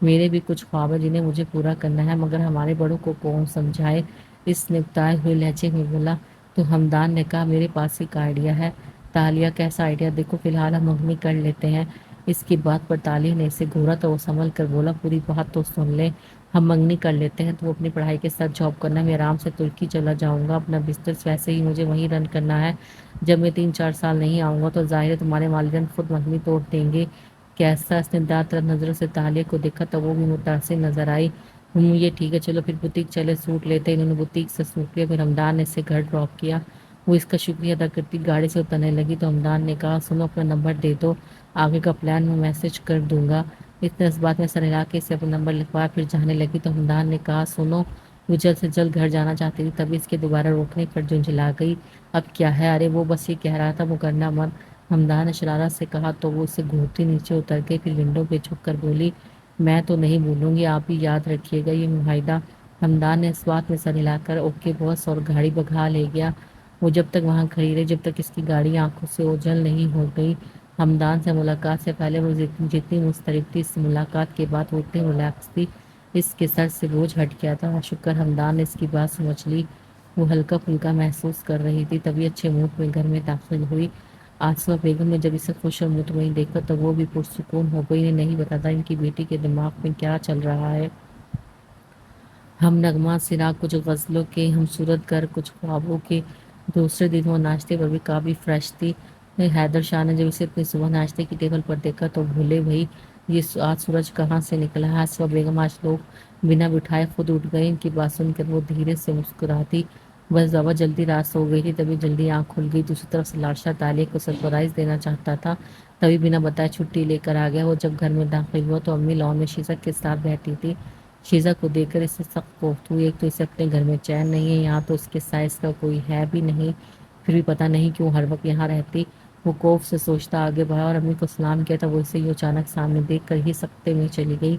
میرے بھی کچھ خواب ہیں جنہیں مجھے پورا کرنا ہے، مگر ہمارے بڑوں کو کون سمجھائے۔ اس نے اتائے ہوئے لہجے میں بولا۔ تو ہمدان نے کہا میرے پاس ایک آئیڈیا ہے۔ تالیہ کیسا آئیڈیا؟ دیکھو فی الحال ہم منگنی کر لیتے ہیں۔ اس کی بات پر تالیہ نے اسے گھورا تو وہ سنبھل کر بولا پوری بات تو سن لے۔ ہم منگنی کر لیتے ہیں، تو اپنی پڑھائی کے ساتھ جاب کرنا، میں آرام سے ترکی چلا جاؤں گا، اپنا بزنس ویسے ہی مجھے وہیں رن کرنا ہے۔ جب میں 3-4 سال نہیں آؤں گا تو ظاہر ہے تمہارے والدین خود منگنی توڑ دیں گے۔ کیسا؟ اس نے دانت رنگ نظروں سے تالیہ کو دیکھا تو وہ بھی متاثر نظر آئی۔ یہ ٹھیک ہے، چلو پھر بوتیک چلے سوٹ لیتے۔ انہوں نے بوتیک سے سوٹ لیا، پھر ہمدان نے اسے گھر ڈراپ کیا۔ وہ اس کا شکریہ ادا کرتی گاڑی سے اترنے لگی تو ہمدان نے کہا سنو اپنا نمبر دے دو، آگے کا پلان میں میسج کر دوں گا۔ اس نے اس بات میں سر ہلا کے اسے اپنا نمبر لکھوایا، پھر جانے لگی تو ہمدان نے کہا سنو، وہ جلد سے جلد گھر جانا چاہتی تھی، تبھی اس کے دوبارہ روکنے پر جھنجھلا گئی۔ اب کیا ہے؟ ارے وہ بس یہ کہہ رہا تھا مکرنا مت، ہمدان نے شرارت سے کہا تو وہ اسے گھورتی نیچے اتر گئی، پھر ونڈو پہ جھک کر بولی میں تو نہیں بھولوں گی، آپ بھی یاد رکھیے گا یہ معاہدہ۔ ہمدان نے اس بات میں سر ہلا کر اوکے باس اور گاڑی بھگا لے گیا۔ وہ جب تک وہاں کھڑی رہی جب تک اس کی گاڑی آنکھوں سے اوجھل نہیں ہو گئی۔ ہمدان سے ملاقات سے پہلے وہ جتنی مضطرب تھی، اس ملاقات کے بعد وہ اتنی ریلیکس تھی۔ اس کے سر سے بوجھ ہٹ گیا تھا۔ شکر ہمدان نے اس کی بات سمجھ لی۔ وہ ہلکا پھلکا محسوس کر رہی تھی، تبھی اچھے موڈ میں گھر میں داخل ہوئی۔ آسماء بیگم نے جب اسے خوش اور مطمئن دیکھا تو وہ بھی پرسکون ہو گئی۔ انہیں نہیں پتا تھا ان کی بیٹی کے دماغ میں کیا چل رہا ہے۔ ہم نغمہ سرا کچھ غزلوں کے، ہم صورت گر کچھ خوابوں کے۔ دوسرے دن وہ ناشتے پر بھی کافی فریش تھی۔ حیدر شاہ نے جب اسے اپنی صبح ناشتے کی ٹیبل پر دیکھا تو بھولے بھائی یہ آج سورج کہاں سے نکلا ہے۔ آسماء بیگم آج لوگ بنا بٹھائے خود اٹھ گئے۔ ان کی بات سن کر وہ دھیرے سے مسکراتی، بس بابا جلدی رات سو گئی تھی تبھی جلدی آنکھ کھل گئی۔ دوسری طرف سے لاڈشاہ تالیہ کو سرپرائز دینا چاہتا تھا، تبھی بنا بتائے چھٹی لے کر آ گیا۔ وہ جب گھر میں داخل ہوا تو امی لان میں شیزا کے ساتھ بیٹھی تھی۔ شیزا کو دیکھ کر اسے سخت کوفت ہوئی۔ ایک تو اسے اپنے گھر میں چین نہیں ہے، یہاں تو اس کے سائز کا کوئی ہے بھی نہیں، پھر بھی پتہ نہیں کیوں ہر وقت یہاں رہتی۔ وہ کوف سے سوچتا آگے بڑھا اور امی کو سلام کیا تھا، وہ اسے یوں اچانک سامنے دیکھ کر ہی سکتے میں چلی گئی۔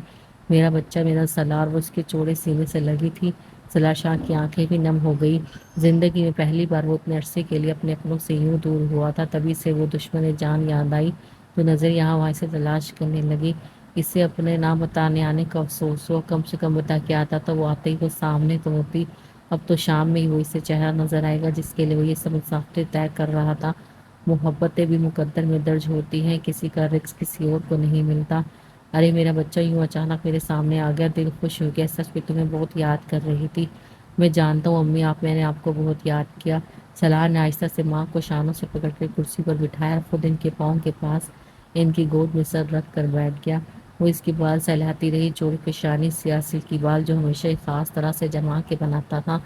میرا بچہ، میرا سالار، وہ اس کے چوڑے سینے سے لگی تھی۔ سالار شاہ کی آنکھیں بھی نم ہو گئی۔ زندگی میں پہلی بار وہ اتنے عرصے کے لیے اپنے اپنوں سے یوں دور ہوا تھا، تبھی سے وہ دشمن جان یاد آئی تو نظر یہاں وہاں سے تلاش کرنے لگی۔ اسے اپنے نہ بتانے آنے کا افسوس ہوا، کم سے کم بتا کے آتا تو وہ آتے ہی وہ سامنے تو ہوتی۔ اب تو شام میں ہی وہ اسے چہرہ نظر آئے گا جس کے لیے وہ یہ سب مسافریں طے کر رہا تھا۔ محبتیں بھی مقدر میں درج ہوتی ہیں، کسی کا رزق کسی اور کو نہیں ملتا۔ ارے میرا بچہ یوں اچانک میرے سامنے آ گیا، دل خوش ہو گیا۔ سچ میں تمہیں بہت یاد کر رہی تھی۔ میں جانتا ہوں امی، میں نے آپ کو بہت یاد کیا۔ سالار نے آہستہ سے ماں کو شانوں سے پکڑ کر کرسی پر بٹھایا اور خود ان کے پاؤں کے پاس ان کی گود میں سر رکھ کر بیٹھ گیا۔ وہ اس کی بال سہلاتی رہی، چوڑ پیشانی سیاہ سلکی بال جو ہمیشہ ایک خاص طرح سے جما کے بناتا تھا،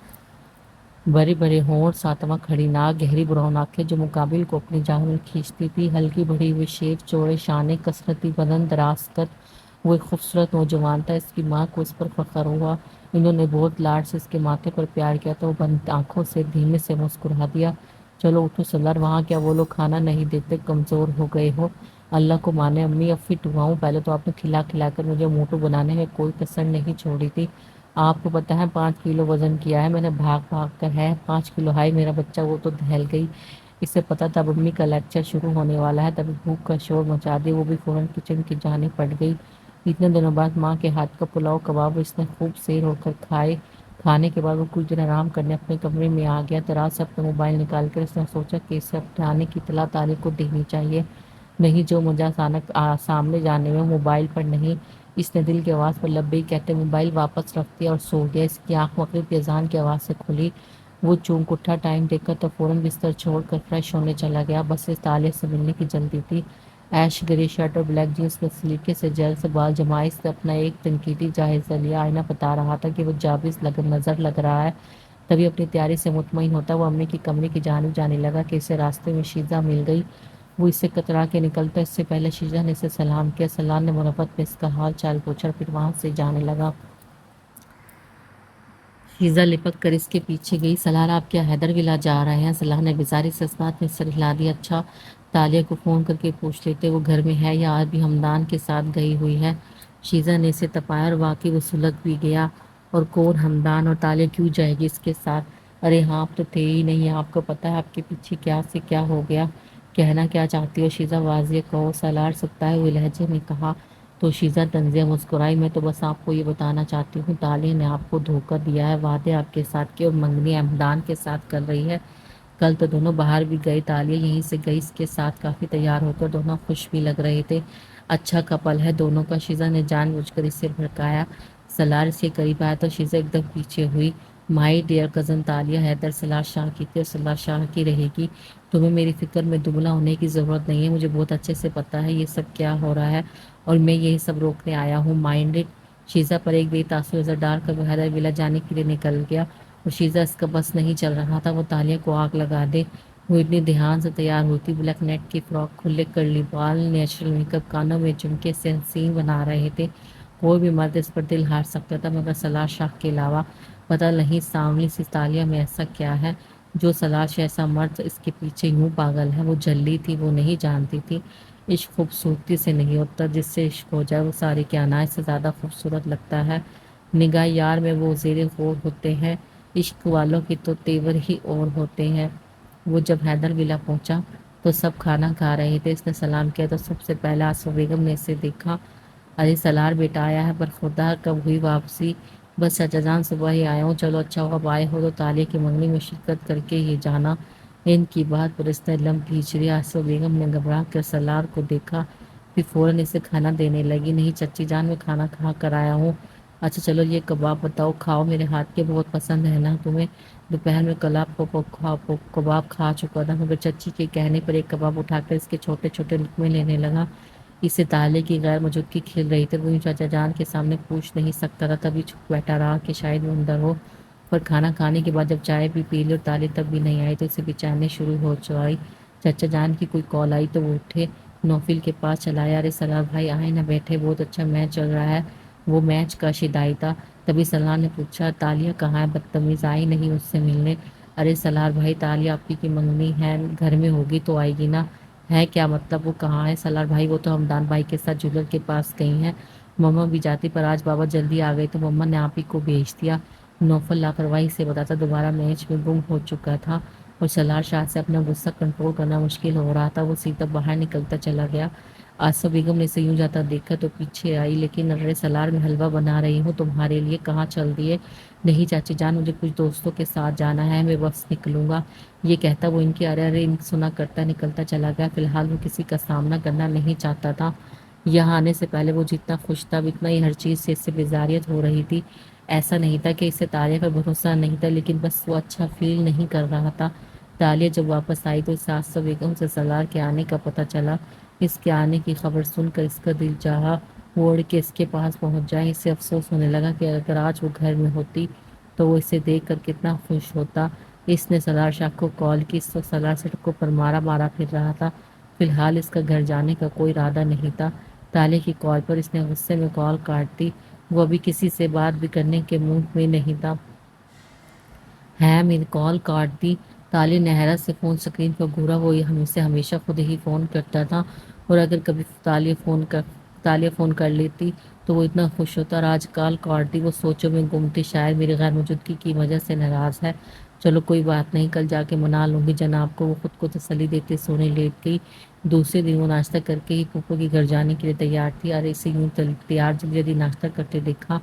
بڑے بڑے ہونٹ، ساتواں کھڑی ناک، گہری براؤن آنکھیں جو مقابل کو اپنی جانب میں کھینچتی تھی، ہلکی بڑھی ہوئی شیپ، چوڑے شانے، کسرتی بدن، دراز قد۔ وہ ایک خوبصورت نوجوان تھا۔ اس کی ماں کو اس پر فخر ہوا۔ انہوں نے بہت لاڈ سے اس کے ماتھے پر پیار کیا تو وہ بند آنکھوں سے دھیمے سے مسکرا دیا۔ چلو اٹھو سالار، وہاں کیا وہ لوگ کھانا نہیں دیتے؟ کمزور ہو گئے ہو؟ اللہ کو مانے امی، اب فٹ ہوا ہوں، پہلے تو آپ نے کھلا کھلا کر مجھے موٹو بنانے میں کوئی کسر نہیں چھوڑی تھی۔ آپ کو پتہ ہے 5 کلو وزن کیا ہے میں نے بھاگ بھاگ کر، ہے 5 کلو؟ ہائے میرا بچہ، وہ تو دہل گئی۔ اسے پتا تھا اب امی کا لیکچر شروع ہونے والا ہے، تبھی بھوک کا شور مچا دیا، وہ بھی فوراً کچن کی جانب پڑ گئی۔ اتنے دنوں بعد ماں کے ہاتھ کا پلاؤ کباب اس نے خوب سیر ہو کر کھائے۔ کھانے کے بعد وہ کچھ دیر آرام کرنے اپنے کمرے میں آ گیا۔ دراز سے اپنا موبائل نکال کر اس نے سوچا کہ اسے اپنے آنے کی اطلاع تاریخ کو دینی چاہیے، نہیں جو مجھے اچانک سامنے جانے میں موبائل پر نہیں۔ اس نے دل کی آواز پر لبیک کہتے موبائل واپس رکھ دیا اور سو گیا۔ اس کی آنکھ مغرب کی اذان کی آواز سے کھلی۔ وہ چونک اٹھا، ٹائم دیکھا تو فوراً بستر چھوڑ کر فریش ہونے چلا گیا۔ بس اس تالیہ سے ملنے کی جلدی تھی۔ ایش گرے شرٹ اور بلیک جینس میں سلیقے سے جیل سے بال جمائے اس نے اپنا ایک تنقیدی جائزہ لیا۔ آئینہ بتا رہا تھا کہ وہ جابز نظر لگ رہا ہے۔ تبھی اپنی تیاری سے مطمئن ہوتا وہ امی کی کمرے کی جانب جانے لگا کہ اسے راستے میں شیزا مل گئی۔ وہ اس سے کترا کے نکلتا، اس سے پہلے شیزا نے اسے سلام کیا۔ سالار نے مربت میں اس کا حال چال پوچھا، پھر وہاں سے جانے لگا۔ شیزا لپک کر اس کے پیچھے گئی۔ سالار آپ کیا حیدر ولا جا رہے ہیں؟ سالار نے بیزاری سے اس بات میں سر ہلا دیا۔ اچھا، تالیہ کو فون کر کے پوچھ لیتے وہ گھر میں ہے یا آج بھی ہمدان کے ساتھ گئی ہوئی ہے۔ شیزا نے اسے تپایا اور واقعی وہ سلگ بھی گیا۔ اور کون؟ ہمدان؟ اور تالیہ کیوں جائے گی اس کے ساتھ؟ ارے ہاں آپ تو تھے ہی نہیں، آپ کو پتہ ہے آپ کے پیچھے کیا سے کیا ہو گیا۔ کہنا کیا چاہتی ہو شیزا؟ واضح کہو، سالار سکتائے ہوئے لہجے میں کہا۔ تو شیزہ تنزیہ مسکرائی، میں تو بس آپ کو یہ بتانا چاہتی ہوں تالیہ نے آپ کو دھوکہ دیا ہے، وعدے آپ کے ساتھ کیے اور منگنی احمدان کے ساتھ کر رہی ہے۔ کل تو دونوں باہر بھی گئے، تالیہ یہیں سے گئی اس کے ساتھ کافی تیار ہو کر، دونوں خوش بھی لگ رہے تھے، اچھا کپل ہے دونوں کا۔ شیزہ نے جان بوجھ کر اسے بھڑکایا۔ سلار اس کے قریب آیا تو شیزہ ایک دم پیچھے ہوئی۔ My dear cousin Taliya, Haider Salar Shah کی تھی اور سلار شاہ کی رہے گی، تمہیں میری فکر میں دبلا ہونے کی ضرورت نہیں ہے، مجھے بہت اچھے سے پتا ہے یہ سب کیا ہو رہا ہے اور میں یہی سب روکنے آیا ہوں۔ مائنڈڈ شیزہ پر ایک بے تاثر نظر ڈال کر وہ حیدر ولا جانے کے لیے نکل گیا اور شیزہ اس کا بس نہیں چل رہا تھا وہ تالیہ کو آگ لگا دے۔ وہ اتنی دھیان سے تیار ہوتی، بلیک نیٹ کی فراک، کھلے کرلی بال، نیچرل میک اپ، کانوں میں جھمکے سے حسین بنا رہے تھے۔ کوئی بھی مرد اس پر دل ہار سکتا تھا مگر سلار شاہ کے علاوہ۔ پتہ نہیں سانولی سی تالیہ میں ایسا کیا ہے جو سلار شاہ ایسا مرد اس کے پیچھے یوں پاگل ہے۔ وہ جھلی تھی، وہ نہیں جانتی تھی عشق خوبصورتی سے نہیں ہوتا، جس سے عشق ہو جائے وہ ساری کائنات سے زیادہ خوبصورت لگتا ہے۔ نگاہ یار میں وہ زیر غور ہوتے ہیں، عشق والوں کے تو تیور ہی اور ہوتے ہیں۔ وہ جب حیدر ولا پہنچا تو سب کھانا کھا رہے تھے، اس نے سلام کیا تو سب سے پہلے آسو بیگم نے اسے دیکھا۔ ارے سلار بیٹا آیا ہے، پر خدا کب ہوئی واپسی؟ بس چچا جان صبح ہی آیا ہوں، چلو اچھا ہوا اب آئے ہو تو تالیہ کی منگنی میں شرکت کر کے ہی جانا۔ ان کی بات پر اس نے لم کھینچ لیا۔ آسو بیگم نے گھبرا کر سلار کو دیکھا، پھر فوراً اسے کھانا دینے لگی۔ نہیں چچی جان، میں کھانا کھا کر آیا ہوں۔ اچھا چلو یہ کباب بتاؤ، کھاؤ، میرے ہاتھ کے بہت پسند ہے نا تمہیں؟ دوپہر میں کباب کھا چکا تھا مگر چچی کے کہنے پر ایک کباب اٹھا کر اس کے چھوٹے چھوٹے لقمے لینے لگا۔ اسے تالیہ کی غیر موجودگی کھل رہی تھی، وہ چچا جان کے سامنے پوچھ نہیں سکتا تھا، تبھی چھپ بیٹھا رہا کہ شاید وہ اندر ہو۔ پر کھانا کھانے کے بعد جب چائے بھی پی لی اور تالیہ تب بھی نہیں آئی تو اسے بے چینی شروع ہو جائی۔ چچا جان کی کوئی کال آئی تو وہ اٹھے، نوفل کے پاس چلایا۔ ارے سلار بھائی آئے نہ بیٹھے، بہت اچھا میچ چل رہا ہے۔ وہ میچ کا شدائی تھا۔ تبھی سلار نے پوچھا تالیہ کہاں ہے؟ بدتمیز، آئی نہیں اس سے ملنے؟ ارے سلار بھائی تالیہ آپ کی منگنی ہے، گھر میں ہوگی تو آئے گی نا۔ ہے کیا مطلب وہ کہاں ہے؟ سلار بھائی وہ تو ہمدان بھائی کے ساتھ جولر کے پاس گئی ہیں، مما بھی جاتی پر آج بابا جلدی آ گئے تو مما نے آپ ہی کو بھیج دیا۔ نوفل لاپرواہی سے بتاتا، دوبارہ میچ میں گم ہو چکا تھا اور سلار شاہ سے اپنا غصہ کنٹرول کرنا مشکل ہو رہا تھا۔ وہ سیدھا باہر نکلتا چلا گیا۔ آسو بیگم نے اسے یوں جاتا دیکھا تو پیچھے آئی، لیکن ارے سلار میں حلوہ بنا رہی ہوں تمہارے لیے، کہاں چل دیے؟ نہیں چاچی جان، مجھے کچھ دوستوں کے ساتھ جانا ہے، میں بس نکلوں گا۔ یہ کہتا وہ ان کے ارے ارے سنا کرتا نکلتا چلا گیا۔ فی الحال وہ کسی کا سامنا کرنا نہیں چاہتا تھا۔ یہاں آنے سے پہلے وہ جتنا خوش تھا اتنا ہی ہر چیز سے اس سے بیزاریت ہو رہی تھی۔ ایسا نہیں تھا کہ اسے تالیہ پر بھروسہ نہیں تھا، لیکن بس وہ اچھا فیل نہیں کر رہا تھا۔ تالیہ جب واپس آئی تو آسو بیگم سے سلار کے آنے کا پتہ چلا۔ اس کے آنے کی خبر سن کر اس کا دل چاہا وہ اڑ کے اس کے پاس پہنچ جائے۔ اسے افسوس ہونے لگا کہ اگر آج وہ گھر میں ہوتی تو وہ اسے دیکھ کر کتنا خوش ہوتا۔ اس نے سلار شاہ کو کال کی، اس وقت سلار سڑکوں پر مارا مارا پھر رہا تھا۔ فی الحال اس کا گھر جانے کا کوئی ارادہ نہیں تھا۔ تالیہ کی کال پر اس نے غصے میں کال کاٹ دی، وہ ابھی کسی سے بات بھی کرنے کے موڈ میں نہیں تھا۔ ہے میری کال کاٹ دی؟ تالیہ نے حیرت سے فون سکرین پر گھورا، وہ اسے ہمیشہ خود ہی فون کرتا تھا اور اگر کبھی تالیہ فون کر لیتی تو وہ اتنا خوش ہوتا، اور آج کال کاٹ دی۔ وہ سوچوں میں گم تھی، شاید میری غیر موجودگی کی وجہ سے ناراض ہے۔ چلو کوئی بات نہیں، کل جا کے منا لوں گی جناب کو۔ وہ خود کو تسلی دیتے سونے لیٹ گئی۔ دوسرے دن وہ ناشتہ کر کے ہی پھوپھو کے گھر جانے کے لیے تیار تھی۔ ارے اسے یوں تیار جلدی جلدی ناشتہ کرتے دیکھا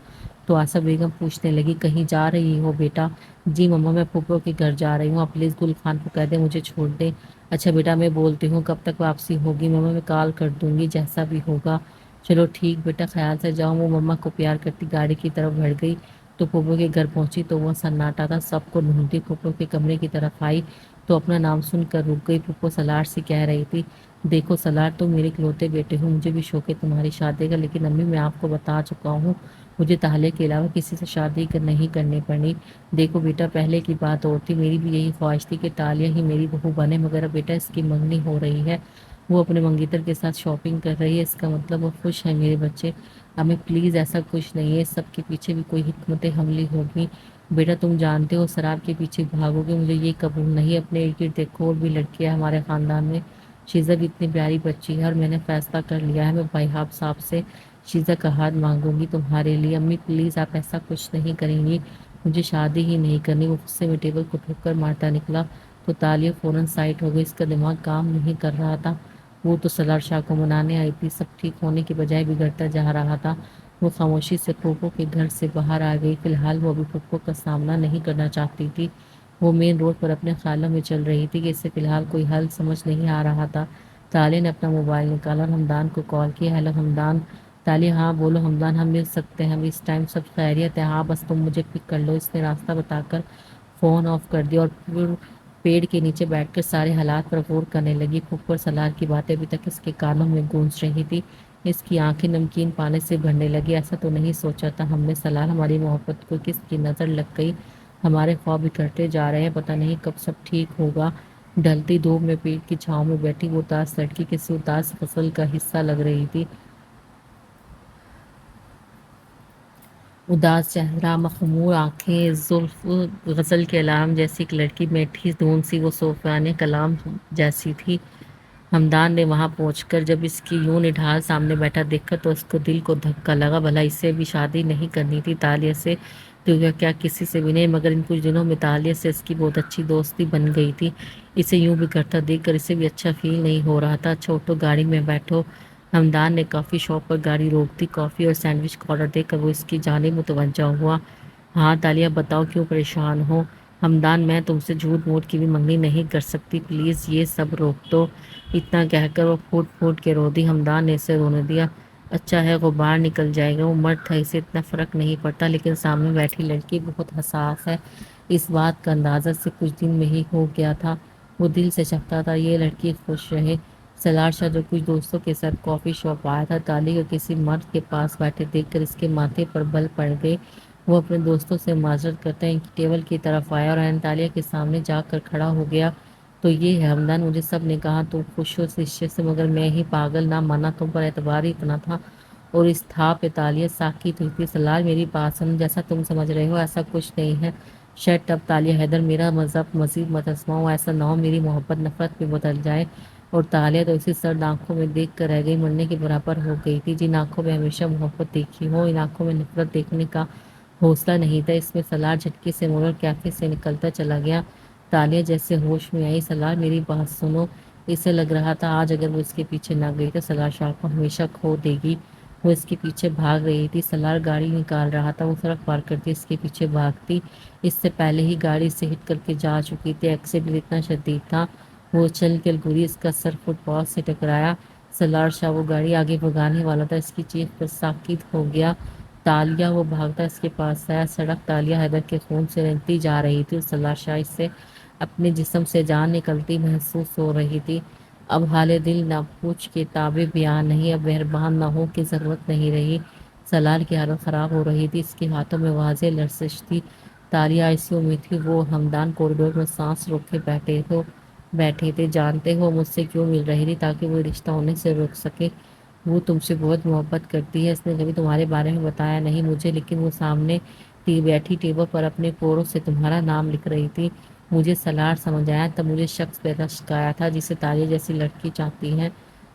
تو آسا بیگم پوچھنے لگی، کہیں جا رہی ہو بیٹا؟ جی مما، میں پھوپھو کے گھر جا رہی ہوں، آپ پلیز گل خان کو کہہ دیں مجھے چھوڑ دیں۔ اچھا بیٹا میں بولتی ہوں، کب تک واپسی ہوگی؟ مما میں کال کر دوں گی جیسا بھی ہوگا۔ چلو ٹھیک بیٹا، خیال سے جاؤ۔ وہ مما کو پیار کرتی گاڑی کی طرف بڑھ گئی تو پھوپھو کے گھر پہنچی تو وہ سناٹا تھا، سب کو ڈھونڈتی پھوپھو کے کمرے کی طرف آئی تو اپنا نام سن کر رک گئی۔ پھوپھو سلار سے کہہ رہی تھی، دیکھو سلار تم میرے اکلوتے بیٹے ہو، مجھے بھی شوق ہے تمہاری شادی کا، لیکن امی میں آپ کو بتا چکا ہوں مجھے تالیہ کے علاوہ کسی سے شادی نہیں کرنی پڑی۔ دیکھو بیٹا پہلے کی بات اور تھی، میری بھی یہی خواہش تھی کہ تالیہ ہی میری بہو بنے، مگر اب بیٹا اس کی منگنی ہو رہی ہے، وہ اپنے منگیتر کے ساتھ شاپنگ کر رہی ہے، اس کا مطلب وہ خوش ہے میرے بچے۔ ہمیں پلیز ایسا کچھ نہیں ہے، اس سب کے پیچھے بھی کوئی حکمت عملی ہوگی۔ بیٹا تم جانتے ہو شراب کے پیچھے بھاگو گے، مجھے یہ قبول نہیں۔ اپنے ارد گرد دیکھو اور بھی لڑکیاں ہمارے خاندان میں، شیزہ بھی اتنی پیاری بچی ہے اور میں نے فیصلہ کر لیا ہے، میں بھائی صاحب سے شیزہ کا ہاتھ مانگوں گی تمہارے لیے۔ امی پلیز آپ ایسا کچھ نہیں کریں گی، مجھے شادی ہی نہیں کرنی۔ وہ غصے میں ٹیبل کو ٹھوک کر مارتا نکلا تو تالیہ فوراً سائٹ ہو گئی، اس کا دماغ کام نہیں کر رہا تھا۔ وہ تو سالار شاہ کو منانے آئی تھی، سب ٹھیک ہونے کے بجائے بگڑتا جا رہا تھا۔ وہ خاموشی سے پھوپھو کے گھر سے باہر آ گئی۔ فی الحال وہ ابھی پھوپھو کا سامنا نہیں کرنا چاہتی تھی۔ وہ مین روڈ پر اپنے خیالوں میں چل رہی تھی کہ اسے فی الحال کوئی حل سمجھ نہیں آ رہا تھا۔ تالیہ نے اپنا موبائل نکالا اور ہمدان کو کال کیا۔ ہیلو ہمدان۔ تالیہ: ہاں بولو ہمدان، ہم مل سکتے ہیں ابھی اس ٹائم، سب خیریت ہے؟ ہاں بس تم مجھے پک کر لو۔ اس نے راستہ بتا کر فون آف کر دیا اور پھر پیڑ کے نیچے بیٹھ کر سارے حالات پر غور کرنے لگی۔ پھوپھو اور سالار کی باتیں ابھی تک اس کے کانوں میں گونج رہی تھی۔ اس کی آنکھیں نمکین پانی سے بھرنے لگی۔ ایسا تو نہیں سوچا تھا ہم نے سالار، ہماری محبت کو کس کی نظر لگ گئی؟ ہمارے خواب بکھرتے جا رہے ہیں، پتہ نہیں کب سب ٹھیک ہوگا۔ ڈھلتی دھوپ میں پیڑ کی چھاؤں میں بیٹھی وہ اداس لڑکی کسی اداس فصل کا حصہ لگ رہی تھی۔ اداس چہرہ، مخمور آنکھیں، زلف غزل کے الارم جیسی ایک لڑکی میٹھی دھون سی وہ صوفیانہ کلام جیسی تھی۔ ہمدان نے وہاں پہنچ کر جب اس کی یوں نڈھال سامنے بیٹھا دیکھا تو اس کو دل کو دھکا لگا۔ بھلا اسے بھی شادی نہیں کرنی تھی تالیہ سے؟ تو کیا کسی سے بھی نہیں؟ مگر ان کچھ دنوں میں تالیہ سے اس کی بہت اچھی دوستی بن گئی تھی۔ اسے یوں بگڑتا دیکھ کر اسے بھی اچھا فیل نہیں ہو رہا تھا۔ اچھا اٹھو گاڑی میں بیٹھو۔ ہمدان نے کافی شاپ پر گاڑی روک دی۔ کافی اور سینڈوچ کا آرڈر دے کر وہ اس کی جانب متوجہ ہوا۔ ہاں تالیہ بتاؤ، کیوں پریشان ہو؟ ہمدان: میں تم سے جھوٹ موٹ کی بھی منگنی نہیں کر سکتی، پلیز یہ سب روک دو۔ اتنا کہہ کر وہ پھوٹ پھوٹ کے رو دی۔ ہمدان نے اسے رونے دیا۔ اچھا ہے غبار نکل جائے گا، وہ مرد تھا، اسے اتنا فرق نہیں پڑتا، لیکن سامنے بیٹھی لڑکی بہت حساس ہے۔ اس بات کا اندازہ سے کچھ دن میں ہی ہو گیا تھا۔ وہ دل سے چاہتا تھا یہ لڑکی خوش رہے۔ سالار شاہ جو کچھ دوستوں کے ساتھ کافی شاپ آیا تھا، تالیہ کو کسی مرد کے پاس بیٹھے دیکھ کر اس کے ماتھے پر بل پڑ گئے۔ وہ اپنے دوستوں سے معذرت کرتے ان کی ٹیبل کی طرف آیا اور عین تالیہ کے سامنے جا کر کھڑا ہو گیا۔ تو یہ ہے ہمدان، مجھے سب نے کہا تم خوش ہو اس رشتے سے، مگر میں ہی پاگل، نہ مانا، تم پر اعتبار ہی اتنا تھا۔ اور اس تھا پہ تالیہ ساکت ہوئی تھی۔ سالار میری بات سن، جیسا تم سمجھ رہے ہو ایسا کچھ نہیں ہے۔ شٹ اپ تالیہ حیدر، میرا مذہب مزید مت آزماؤ، ایسا نہ ہو میری محبت نفرت میں بدل جائے۔ اور تالیہ تو اسی سرد آنکھوں میں دیکھ کر رہ گئی، مرنے کے برابر ہو گئی تھی۔ جن آنکھوں میں ہمیشہ محبت دیکھی ہو، ان آنکھوں میں نفرت دیکھنے کا حوصلہ نہیں تھا اس میں۔ سالار جھٹکے سے مڑ اور کیفے سے نکلتا چلا گیا۔ تالیہ جیسے ہوش میں آئی: سالار میری بات سنو۔ اسے لگ رہا تھا آج اگر وہ اس کے پیچھے نہ گئی تو سالار شاہ کو ہمیشہ کھو دے گی۔ وہ اس کے پیچھے بھاگ رہی تھی، سالار گاڑی نکال رہا تھا، وہ سڑک پار کرتی اس کے پیچھے بھاگتی۔ اس سے پہلے ہی گاڑی سے ہٹ کر کے جا چکی تھی۔ ایکسیڈنٹ اتنا شدید تھا وہ چل کر گری، اس کا سر فٹ پاتھ سے ٹکرایا۔ سالار شاہ وہ گاڑی آگے بھگانے والا تھا، اس کی چیخ پر ساکت ہو گیا۔ تالیہ وہ بھاگتا اس کے پاس آیا۔ سڑک تالیہ حیدر کے خون سے رنگتی جا رہی تھی اور سالار شاہ اس سے اپنے جسم سے جان نکلتی محسوس ہو رہی تھی۔ اب حال دل نہ پوچھ کے تابِ بیان نہیں، اب مہربان نہ ہو کی ضرورت نہیں رہی۔ سالار کی حالت خراب ہو رہی تھی، اس کے ہاتھوں میں واضح لرزش تھی۔ تالیہ آئی سی یو میں تھی، وہ ہمدان کوریڈور میں سانس روک کے بیٹھے تھے۔ جانتے ہو مجھ سے کیوں مل رہی تھی؟ تاکہ وہ رشتہ ہونے سے روک سکے۔ وہ تم سے بہت محبت کرتی ہے، اس نے کبھی تمہارے بارے میں بتایا نہیں مجھے، لیکن وہ سامنے بیٹھی ٹیبل پر اپنے پوروں سے تمہارا نام لکھ رہی تھی۔ مجھے سالار سمجھ آیا، تب مجھے شخص پہ رشک آیا تھا جسے تالیہ جیسی لڑکی چاہتی ہے۔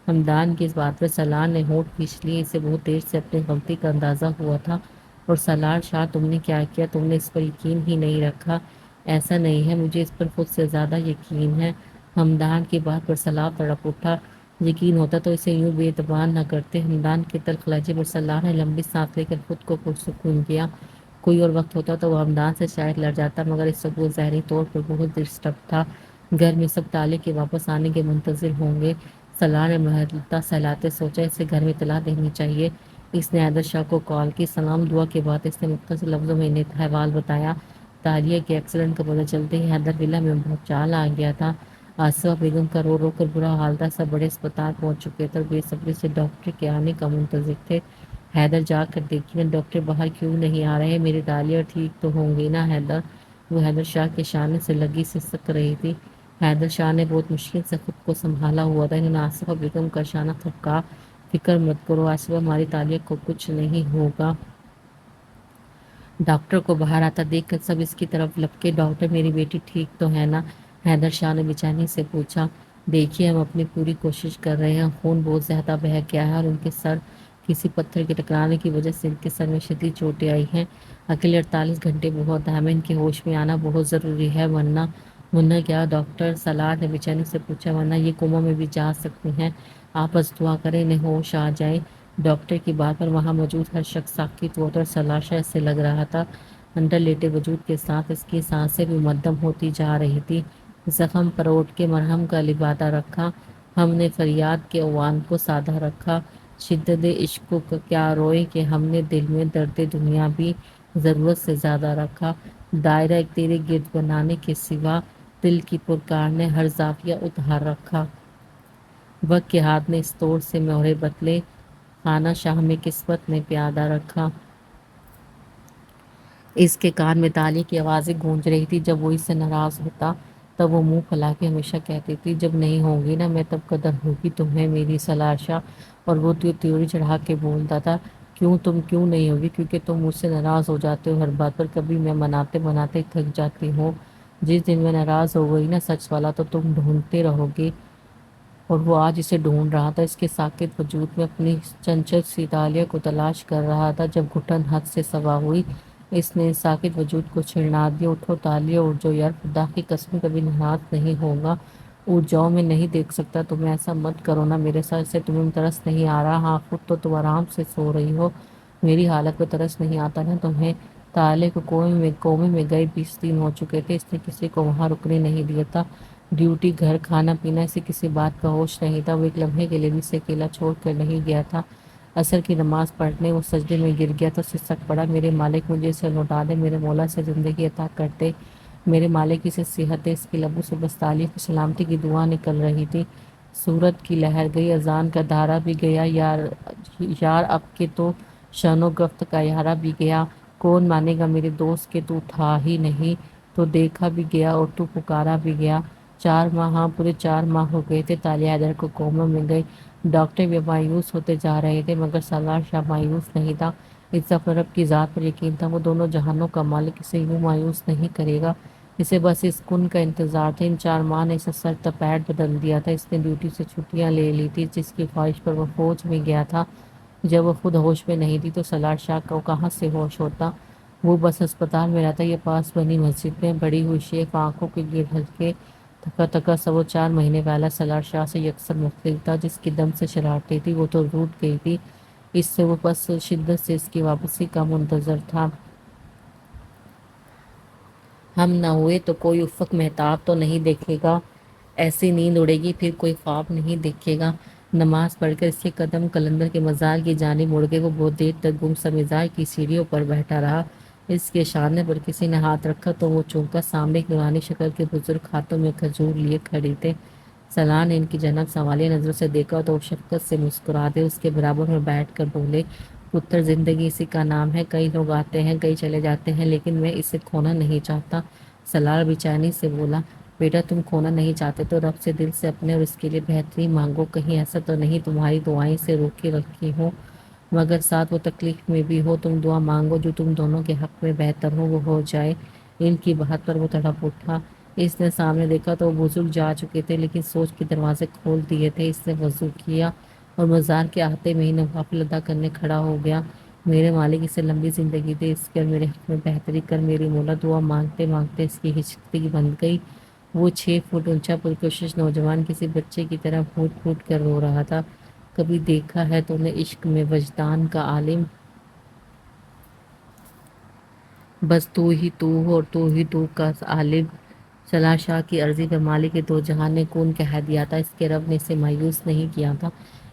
ہمدان کی اس بات پر سالار نے ہونٹ کھینچ لیے، اسے بہت دیر سے اپنی غلطی کا اندازہ ہوا تھا۔ اور سالار شاہ تم نے کیا کیا؟ تم نے اس پر یقین ہی نہیں رکھا۔ ایسا نہیں ہے، مجھے اس پر خود سے زیادہ یقین ہے۔ ہمدان کی بات پر سالار تڑپ اٹھا۔ یقین ہوتا تو اسے یوں بے اعتبار نہ کرتے۔ ہمدان کے تلخ لہجے پر سالار نے لمبی سانس لے کر خود کو پرسکون کیا۔ کوئی اور وقت ہوتا تو وہ ہمدان سے شاید لڑ جاتا، مگر اس وقت وہ ذہنی طور پر بہت ڈسٹرب تھا۔ گھر میں سب تالیہ کے واپس آنے کے منتظر ہوں گے۔ سالار نے محلتا سہلاتے سوچا اسے گھر میں اطلاع دینی چاہیے۔ اس نے حیدر شاہ کو کال کی۔ سلام دعا کے بعد اس نے مختصر لفظوں میں انہیں احوال بتایا۔ تالیہ کے ایکسیڈنٹ کا پتہ چلتے ہی حیدر ولا میں بھونچال آ گیا تھا۔ آصفہ بیگم کا رو رو کر برا حال تھا، سب بڑے اسپتال پہنچ چکے تھے اور بے صبری سے ڈاکٹر کے آنے کا منتظر تھے۔ حیدر جا کر دیکھیے ڈاکٹر باہر کیوں نہیں آ رہے؟ میری تالیہ ٹھیک تو ہوں گی نا حیدر؟ وہ حیدر شاہ کے شانے سے لگی سسک رہی تھی۔ حیدر شاہ نے بہت مشکل سے خود کو سنبھالا ہوا تھا۔ انہوں نے آصفہ بیگم کا شانہ تھپکا۔ فکر مت کرو آصفہ، ہماری تالیہ کو کچھ نہیں ہوگا۔ ڈاکٹر کو باہر آتا دیکھ کر سب اس کی طرف لپکے۔ ڈاکٹر میری بیٹی ٹھیک تو ہے نا؟ حیدر شاہ نے بے چینی سے پوچھا۔ دیکھیے ہم اپنی پوری کوشش کر رہے ہیں، خون بہت زیادہ بہہ گیا ہے اور ان کے سر کسی پتھر کے ٹکرانے کی وجہ سے ان کے سر میں شدید چوٹیں آئی ہیں۔ اگلے 48 گھنٹے بہت اہم ہیں، ان کے ہوش میں آنا بہت ضروری ہے، ورنہ کیا؟ ڈاکٹر سالار نے بے چینی سے پوچھا۔ ورنہ یہ کوما میں بھی جا سکتے ہیں۔ آپ بس دعا کریں انہیں ہوش آ جائے۔ ڈاکٹر کی بات پر وہاں موجود ہر شخص ساکت ہوا تھا اور سلاشا اس سے لگ رہا تھا اندر لیٹے وجود کے ساتھ اس کی سانسیں بھی مدھم ہوتی جا رہی تھی۔ زخم پر اوٹ کے مرہم کا لبادہ رکھا، ہم نے فریاد کے اوان کو سادہ رکھا، شدت عشق کو کیا روئے کہ ہم نے دل میں درد دنیا بھی ضرورت سے زیادہ رکھا، دائرہ ایک تیرے گرد بنانے کے سوا دل کی پرکار نے ہر زاویہ ادھار رکھا۔ وقت کے ہاتھ نے اس طور سے مہرے بدلے، خانہ شاہ میں قسمت نے پیادہ رکھا۔ اس کے کان میں تالی کی آوازیں گونج رہی تھی۔ جب وہ اس سے ناراض ہوتا تب وہ منہ پھیلا کے ہمیشہ کہتی تھی جب نہیں ہوں گی نا میں تب قدر ہوگی تمہیں میری سلاشا، اور وہ تیوری چڑھا کے بولتا تھا تم کیوں نہیں ہوگی، کیونکہ تم مجھ سے ناراض ہو جاتے ہو ہر بات پر، کبھی میں مناتے مناتے تھک جاتی ہوں، جس دن میں ناراض ہو گئی نا سچ والا تو تم ڈھونڈتے رہو گے۔ اور وہ آج اسے ڈھونڈ رہا تھا، اس کے ساکت وجود میں اپنی چنچل سی تالیہ کو تلاش کر رہا تھا۔ جب گھٹن حد سے سوا ہوئی اس نے اس ساکت وجود کو چھڑنا دیا۔ اٹھو تالیہ اٹھ جاؤ یار، خدا کی قسم کبھی ناراض نہیں ہوگا، اٹھ جاؤ، میں نہیں دیکھ سکتا تمہیں، ایسا مت کرو نا میرے ساتھ، اس سے تمہیں ترس نہیں آ رہا؟ ہاں خود تو تم آرام سے سو رہی ہو، میری حالت پہ ترس نہیں آتا نا تمہیں؟ تالیہ کو کومے میں گئے 20 دن ہو چکے تھے، اس نے کسی کو وہاں رکنے نہیں دیا تھا، ڈیوٹی گھر کھانا پینا، اسے کسی بات کا ہوش نہیں تھا، وہ ایک لمحے کے لیے بھی اسے اکیلا چھوڑ کر نہیں گیا تھا۔ عصر کی نماز پڑھنے وہ سجدے میں گر گیا تو سسک پڑا، میرے مالک مجھے اسے لوٹا دے، میرے مولا سے زندگی عطا کر دے، میرے مالک اسے صحت دے۔ اس کے لبوں سے بس تالیہ کی سلامتی کی دعا نکل رہی تھی۔ سورت کی لہر گئی، اذان کا دھارا بھی گیا، یار اب کے تو شان و گفت کا یارا بھی گیا، کون مانے گا میرے دوست کہ تو تھا ہی نہیں، تو دیکھا بھی گیا اور تو پکارا بھی گیا۔ 4 ماہ، ہاں پورے 4 ماہ ہو گئے تھے تالیہ حیدر کو کوما میں گئی۔ ڈاکٹر بھی مایوس ہوتے جا رہے تھے مگر سالار شاہ مایوس نہیں تھا، اس ظفر رب کی ذات پر یقین تھا، وہ دونوں جہانوں کا مالک اسے یوں مایوس نہیں کرے گا، اسے بس اس کن کا انتظار تھا۔ ان 4 ماہ نے اسے سر تپیٹ بدل دیا تھا، اس نے ڈیوٹی سے چھٹیاں لے لی تھی، جس کی خواہش پر وہ فوج میں گیا تھا۔ جب وہ خود ہوش میں نہیں تھی تو سالار شاہ کو کہاں سے ہوش ہوتا، وہ بس اسپتال میں رہتا یا پاس بنی مسجد میں۔ بڑی ہوئی شیخ آنکھوں کے گرد ہلکے تھکا تھکا سا وہ 4 مہینے پہلا سالار شاہ سے یکسر مختلف تھا، جس کی دم سے شرارتیں تھی وہ تو روٹھ گئی تھی، اس سے وہ بس شدت سے اس کی واپسی کا منتظر تھا۔ ہم نہ ہوئے تو کوئی افق مہتاب تو نہیں دیکھے گا، ایسی نیند اڑے گی پھر کوئی خواب نہیں دیکھے گا۔ نماز پڑھ کر اس کے قدم قلندر کے مزار کی جانب مڑ گئے، وہ بہت دیر تک گمسا مزاج کی سیڑھیوں پر بیٹھا رہا، اس کے شانے پر کسی نے ہاتھ رکھا تو وہ چونکا، سامنے ایک نورانی شکل کے بزرگ ہاتھوں میں کھجور لیے کھڑے تھے۔ سالار نے ان کی جنب سوالیہ نظروں سے دیکھا تو وہ شفقت سے مسکرا دے، اس کے برابر میں بیٹھ کر بولے، پتر زندگی اسی کا نام ہے، کئی لوگ آتے ہیں کئی چلے جاتے ہیں لیکن میں اسے کھونا نہیں چاہتا۔ سالار بے چینی سے بولا، بیٹا تم کھونا نہیں چاہتے تو رب سے دل سے اپنے اور اس کے لیے بہتری مانگو، کہیں ایسا تو نہیں تمہاری دعائیں سے روکے رکھی ہوں، مگر ساتھ وہ تکلیف میں بھی ہو، تم دعا مانگو جو تم دونوں کے حق میں بہتر ہو وہ ہو جائے۔ ان کی بات پر وہ تڑپ اٹھا، اس نے سامنے دیکھا تو وہ بزرگ جا چکے تھے لیکن سوچ کے دروازے کھول دیے تھے، اس نے وضو کیا اور مزار کے آتے میں ہی نوافل ادا کرنے کھڑا ہو گیا۔ میرے مالک اسے لمبی زندگی دے، اس کے اور میرے حق میں بہتری کر میری مولا۔ دعا مانگتے مانگتے اس کی ہچکتی بند گئی، وہ 6 فٹ اونچا پرکشش نوجوان کسی بچے کی طرح پھوٹ پھوٹ کر رو رہا تھا۔ کبھی دیکھا ہے تو نے عشق میں وجدان کا عالم، بس تو ہی تو ہو اور تو ہی تو کا عالم۔ سالار شاہ کی عرضی پر مالک دو جہان نے کون کہہ دیا تھا، اس کے رب نے اسے مایوس نہیں کیا تھا،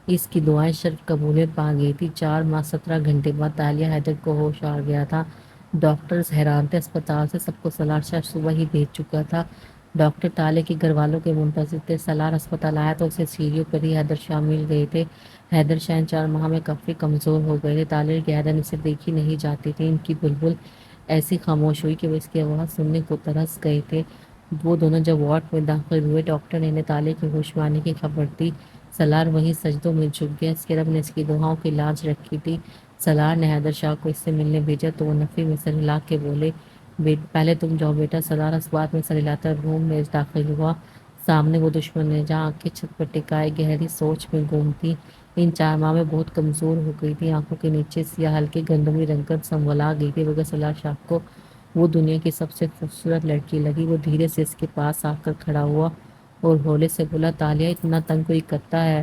اس کی دعائیں شرف قبولیت پا گئی تھی۔ 4 ماہ 17 گھنٹے بعد تالیہ حیدر کو ہوش آ گیا تھا۔ ڈاکٹرز حیران تھے، اسپتال سے سب کو سالار شاہ صبح ہی بھیج چکا تھا، ڈاکٹر تالیہ کے گھر والوں کے منتظر تھے۔ سالار اسپتال آیا تو اسے سیڑھیوں پر ہی حیدر شاہ مل گئے تھے۔ حیدر شاہ ان 4 ماہ میں کافی کمزور ہو گئے تھے، تالیہ کی حیدر اسے دیکھی نہیں جاتی تھی، ان کی بلبل ایسی خاموش ہوئی کہ وہ اس کی آواز سننے کو ترس گئے تھے۔ وہ دونوں جب وارڈ میں داخل ہوئے ڈاکٹر نے انہیں تالیہ کی ہوش میں آنے کی خبر دی، سالار وہیں سجدوں میں جھک گیا، اس کے رب نے اس کی دعاؤں کی لاج رکھی تھی۔ سالار نے حیدر شاہ کو اس سے ملنے بھیجا تو وہ نفی میں سر ہلا کے بولے، پہلے تم جاؤ بیٹا۔ سالار اس بات میں سر ہلاتا روم میں داخل ہوا، سامنے وہ دشمن نے جہاں آنکھیں چھت پر ٹکائے گہری سوچ میں گم تھی، ان 4 ماہ میں بہت کمزور ہو گئی تھی، آنکھوں کے نیچے سیاہ ہلکے گندمی رنگت سنولا گئی تھی، مگر سالار شاہ کو وہ دنیا کی سب سے خوبصورت لڑکی لگی۔ وہ دھیرے سے اس کے پاس آ کر کھڑا ہوا اور ہولے سے بولا، تالیہ اتنا تنگ کوئی کرتا ہے؟